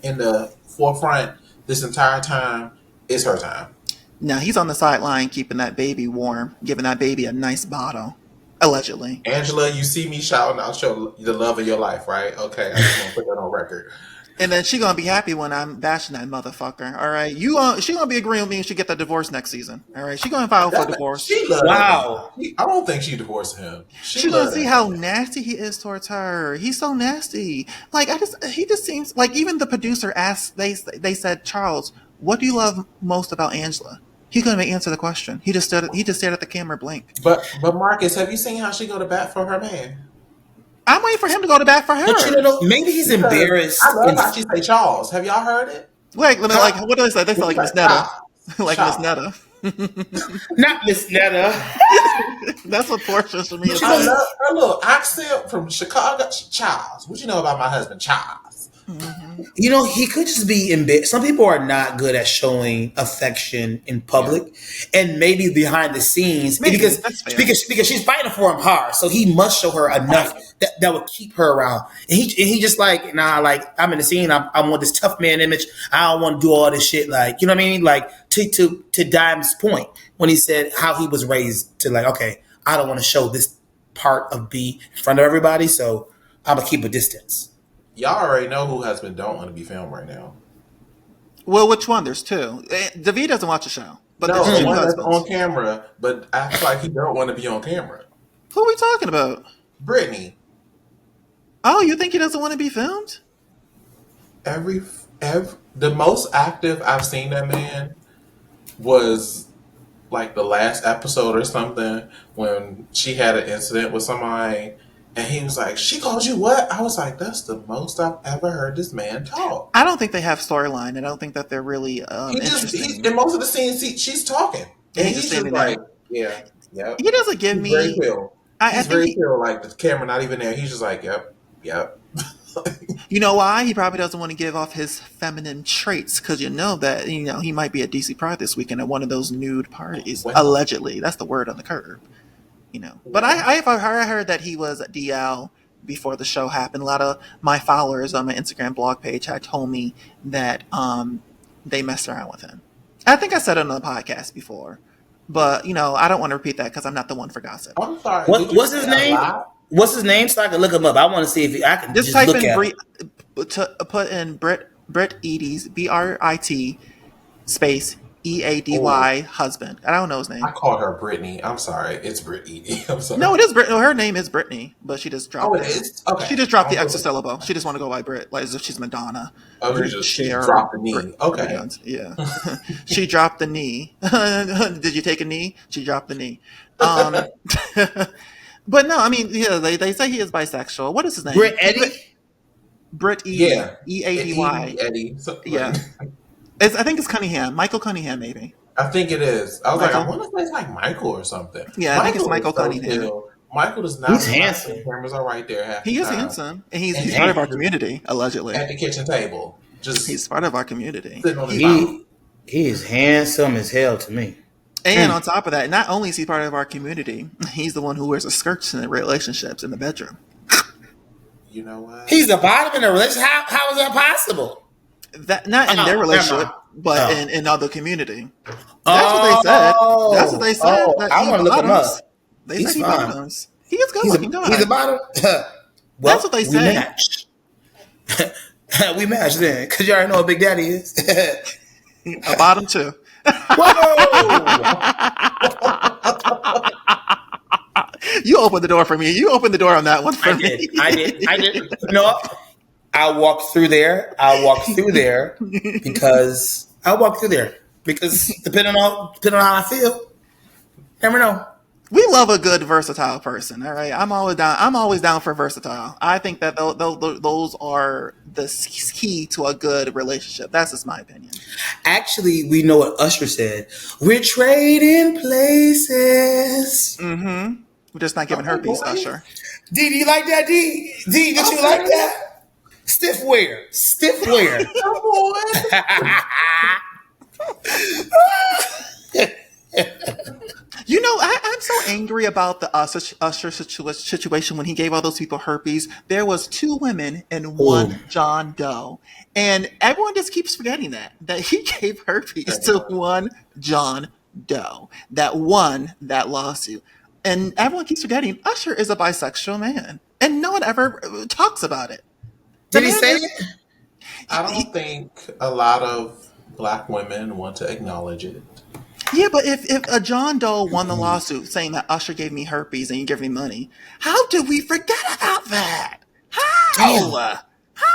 in the forefront this entire time, it's her time. Now he's on the sideline keeping that baby warm, giving that baby a nice bottle, allegedly. Angela, you see me shouting out the love of your life, right? Okay, I just want to put that on record. And then she gonna be happy when I'm bashing that motherfucker. All right, she gonna be agreeing with me when she get that divorce next season. All right, she gonna file for divorce. She loves Wow. him. I don't think she divorced him. She gonna see how nasty he is towards her. He's so nasty. Like he just seems like even the producer asked. They said, Charles, what do you love most about Angela? He couldn't even answer the question. He just stared at the camera, blank. But Marcus, have you seen how she go to bat for her man? I'm waiting for him to go to bat for her. But you know, maybe he's embarrassed. I love how she say Charles. Have y'all heard it? Like what do they say? They say like Miss Netta, like Miss Netta. Not Miss Netta. That's what Portia to me is. I love her little accent from Chicago. Charles, what you know about my husband, Charles? Mm-hmm. You know, he could just be embarrassed. Some people are not good at showing affection in public, and maybe behind the scenes, because she's fighting for him hard. So he must show her enough that would keep her around. And he just like, nah, like I'm in the scene. I want this tough man image. I don't want to do all this shit. Like, you know what I mean? Like to Dime's point when he said how he was raised to like, okay, I don't want to show this part of B in front of everybody, so I'm gonna keep a distance. Y'all already know who husband don't want to be filmed right now. Well, which one? There's two. Dahveed doesn't watch the show, but No, there's the two one that's husbands. on camera, but acts like he don't want to be on camera. Who are we talking about? Brittany. Oh, you think he doesn't want to be filmed? Every the most active I've seen that man was like the last episode or something when she had an incident with somebody. And he was like, she called you what? I was like, that's the most I've ever heard this man talk. I don't think they have storyline. I don't think that they're really interesting. In most of the scenes, she's talking. And he's just like, yeah. He doesn't give me... Very chill. He's very chill, like the camera not even there. He's just like, yep. You know why? He probably doesn't want to give off his feminine traits because you know that he might be at DC Pride this weekend at one of those nude parties. Well, allegedly. That's the word on the curb. But I heard that he was at DL before the show happened. A lot of my followers on my Instagram blog page had told me that they messed around with him. I think I said it on the podcast before, but I don't want to repeat that because I'm not the one for gossip. I'm sorry. What's his name? What's his name so I can look him up? I want to see if I can just type look in at in Britt Eady's BRIT space EADY husband. I don't know his name. I called her Brittany. I'm sorry. It's Britt Eady. I'm sorry. No, it is Brittany. Her name is Brittany, but she just dropped it. Is? Okay. She just dropped the extra syllable. She just want to go by Britt, like as if she's Madonna. Oh, she dropped the knee. Britt, okay. Yeah. She dropped the knee. Did you take a knee? She dropped the knee. But no, I mean, they say he is bisexual. What is his name? Britt Eddie? Britt Eady. Yeah. EADY. Eddie. Yeah. I think it's Cunningham. Michael Cunningham, maybe. I think it is. I was like, I wonder if it's like Michael or something. Yeah, I think it's Michael Cunningham. Michael does not. He's handsome. Cameras are right there. He is handsome, and he's part of our community. Allegedly, at the kitchen table, he's part of our community. He is handsome as hell to me. And on top of that, not only is he part of our community, he's the one who wears the skirts in the relationships in the bedroom. You know what? He's the bottom in the relationship. How is that possible? That not in their relationship, but in other community. That's what they said. That's what they said. I want to look him up. They said he bottoms. He is good looking guy. He's a bottom. Well, that's what they said. We match then, because you already know what Big Daddy is. A bottom too. Whoa! You opened the door for me. You opened the door on that one for me. I did. No, I walked through there because depending on how I feel, never know. We love a good versatile person. All right, I'm always down for versatile. I think that those are the key to a good relationship. That's just my opinion. Actually, we know what Usher said. We're trading places. Mm-hmm. We're just not giving her piece, Usher. D, do you like that, D? D, did you like that? Stiff wear. Come on. I'm so angry about the Usher situation when he gave all those people herpes. There was 2 women and Oh, 1 John Doe, and everyone just keeps forgetting that he gave herpes to 1 John Doe that won that lawsuit, and everyone keeps forgetting Usher is a bisexual man, and no one ever talks about it. The did he man say is. it? I don't think a lot of black women want to acknowledge it. Yeah, but if a John Doe won the lawsuit saying that Usher gave me herpes and you give me money, how did we forget about that? Damn, How?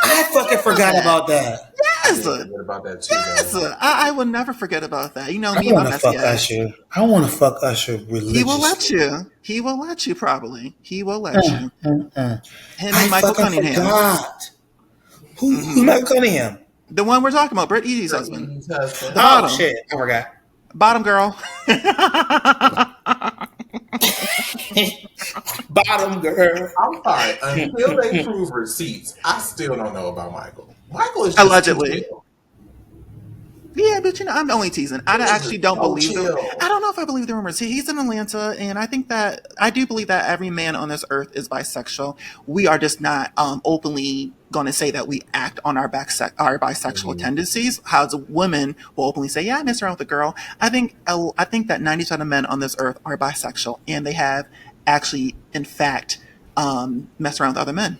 I fucking forgot about that. I Yes, did forget about that too, yes. though. I will never forget about that. You know I me and my want to messy fuck ass. Usher. I want to fuck Usher He will let religiously. you. He will let you probably. He will let you. Mm-mm. Him I and Michael fucking Cunningham. forgot. Who's Michael Cunningham? The one we're talking about, Britt Easy's husband. Brittany's husband. The Oh bottom. shit, I forgot. Bottom girl. Bottom girl. I'm sorry. Until they prove receipts, I still don't know about Michael. Michael is just Allegedly. too chill. Yeah, but I'm only teasing. I He is actually just don't so believe them. chill. I don't know if I believe the rumors. He's in Atlanta, and I do believe that every man on this earth is bisexual. We are just not openly going to say that we act on our bisexual tendencies. How's women will openly say, "Yeah, I mess around with a girl." I think that 90% of men on this earth are bisexual, and they have actually, in fact, messed around with other men.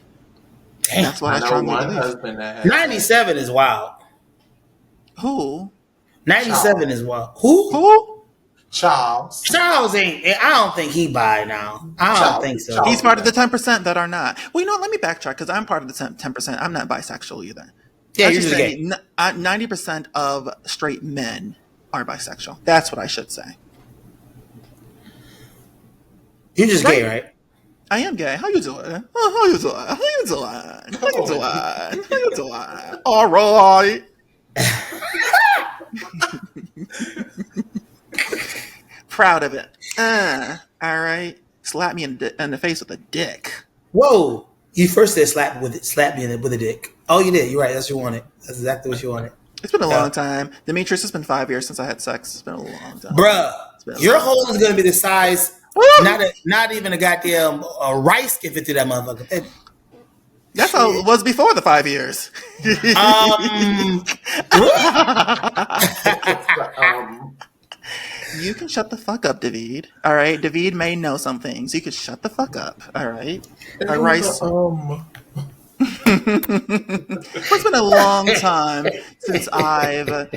Damn. That's what I I know strongly one believe. husband that has 97 is wild. Who? 97 is wild. Who? Who? Charles. Charles ain't. I don't think he bi now. I don't think so. He's part of the 10% that are not. Well, let me backtrack because I'm part of the 10%. I'm not bisexual either. Yeah, I you're should just say gay. 90% of straight men are bisexual. That's what I should say. You're just gay, right? I am gay. How you doing? Oh, how you doing? How you doing? How you doing? How you doing? All right. Proud of it. All right. Slap me in the face with a dick. Whoa! You first said slap me with a dick. Oh, you did. You're right. That's what you wanted. That's exactly what you wanted. It's been a long time. Demetrius, it's been 5 years since I had sex. It's been a long time. Bruh, your hole is gonna be the size. Woo! Not even a goddamn rice can fit through that motherfucker. That's how it was before the 5 years. You can shut the fuck up, Dahveed. All right, Dahveed may know some things. You can shut the fuck up. All right. All right. It's been a long time since I've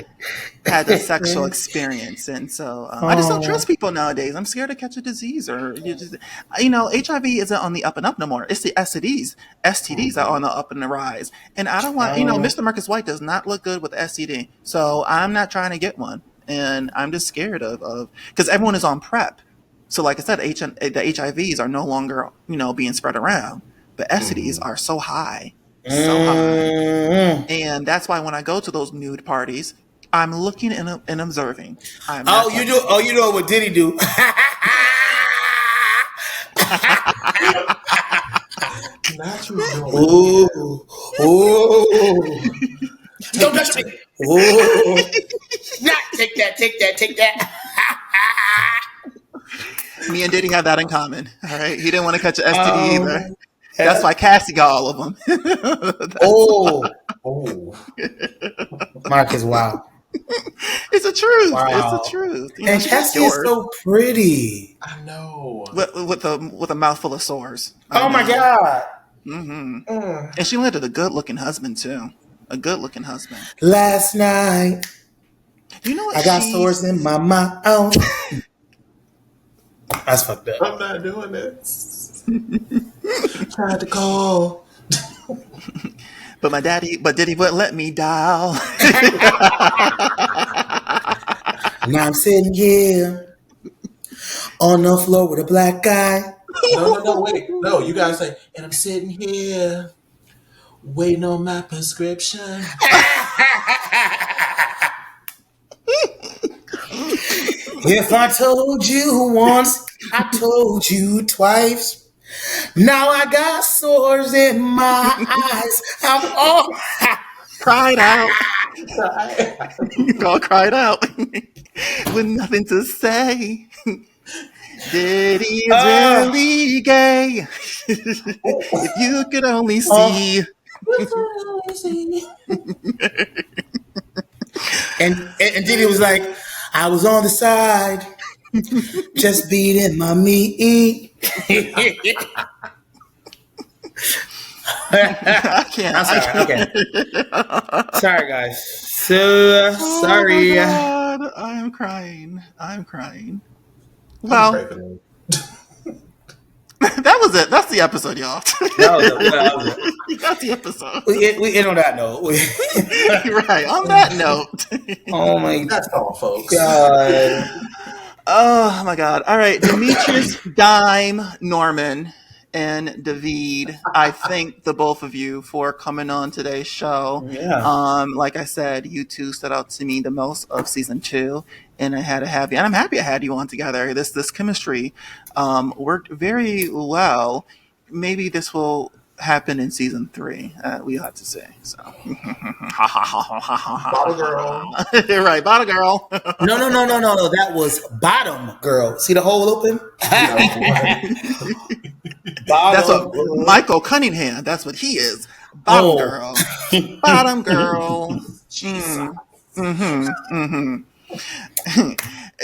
had a sexual experience, and so I just don't trust people nowadays. I'm scared to catch a disease, or HIV isn't on the up and up no more. It's the STDs are on the up and the rise, and I don't want MrMarcusWhite does not look good with STD, so I'm not trying to get one, and I'm just scared of because everyone is on PrEP. So, like I said, the HIVs are no longer being spread around. But STDs are so high, and that's why when I go to those nude parties, I'm looking and observing. You know what Diddy do? Not you doing Don't touch me. Ooh. Not take that. Me and Diddy have that in common. All right, he didn't want to catch an STD either. That's why Cassie got all of them. Marcus, wow. It's the truth. Wow. It's the truth. And Cassie is so pretty. I know. With a mouthful of sores. Oh my God. And she landed a good-looking husband too. A good-looking husband. Last night, You know what? I got sores in my mouth. That's fucked up. I'm not doing this. Tried to call. But Daddy wouldn't let me dial. Now I'm sitting here on the floor with a black guy. No, wait. No, you gotta say, and I'm sitting here waiting on my prescription. If I told you once, I told you twice. Now I got sores in my eyes. I'm all Cried out. You all cried out with nothing to say. Diddy's Uh, really gay. If you could only oh, see. and Diddy was like, I was on the side, just beating my meat. I can't. I'm I sorry. Okay. can't. Sorry, guys. So Oh my sorry. god. I am crying. I'm crying. I'm Well, craving that was it. That's the episode, y'all. That was it. That's the episode. We end on that note. Right. On that note. Oh my That's all, folks. god. Oh my god. All right. Demetrius, Dime, Norman, and Dahveed. I thank the both of you for coming on today's show. Yeah. Like I said, you two stood out to me the most of season 2, and I had to have you. And I'm happy I had you on together. This chemistry worked very well. Maybe this will happen in season 3. We have to say so. Bottle girl. Right, bottle girl. No. That was bottom girl. See the hole open? That's Bottom what girl. Michael Cunningham. That's what he is. Bottom Oh. girl. Bottom girl. Jesus.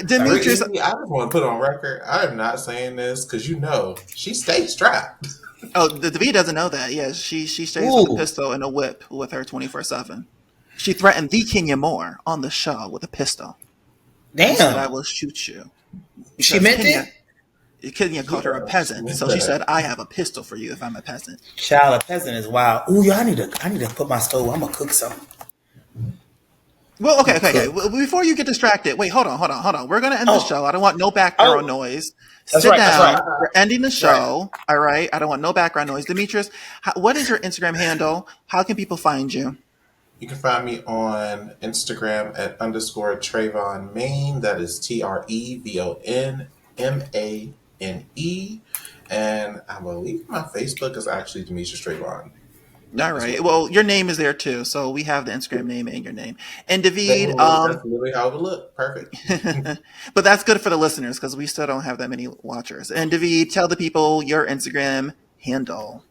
Demetrius. I just want to put on record. I am not saying this because she stays strapped. Oh, the Dahveed doesn't know that. Yeah, she stays with a Ooh. pistol and a whip with her 24/7. She threatened the Kenya Moore on the show with a pistol. She said, "I Damn. will shoot you." She Because meant it? Kenya called her a Yeah, peasant, she so meant she that. said, "I have a pistol for you if I'm a peasant." Child, a peasant is wild. Ooh, yeah, I need to put my stove. I'm gonna cook something. Well, I'm okay. gonna cook. Well, before you get distracted, wait, hold on. We're gonna end the Oh, show. I don't want no background oh, noise. that's Sit right. That's right. down. We're ending the That's right. show. All right. I don't want no background noise. Demetrius, what is your Instagram handle? How can people find you? You can find me on Instagram at _trevonmane. That is TREVONMANE. And I believe my Facebook is actually Demetrius Trayvon All as right. well. Well, your name is there too, so we have the Instagram name and your name. And Dahveed, That's literally how it would look. Perfect. but that's good for the listeners because we still don't have that many watchers. And Dahveed, tell the people your Instagram handle.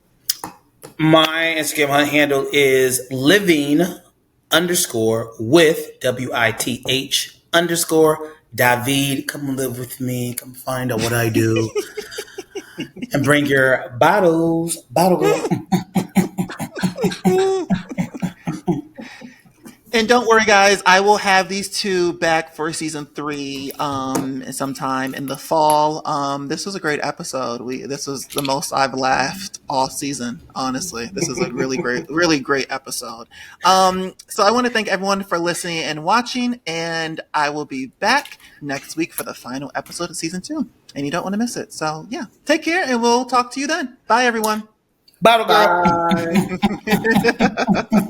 My Instagram handle is living_with_Dahveed. Come live with me. Come find out what I do. And bring your bottles. Bottle girl. And don't worry, guys. I will have these two back for season 3 sometime in the fall. This was a great episode. This was the most I've laughed all season. Honestly, this is a really great episode. So I want to thank everyone for listening and watching. And I will be back next week for the final episode of season 2. And you don't want to miss it. So yeah, take care, and we'll talk to you then. Bye, everyone. Bottle girl. Bye.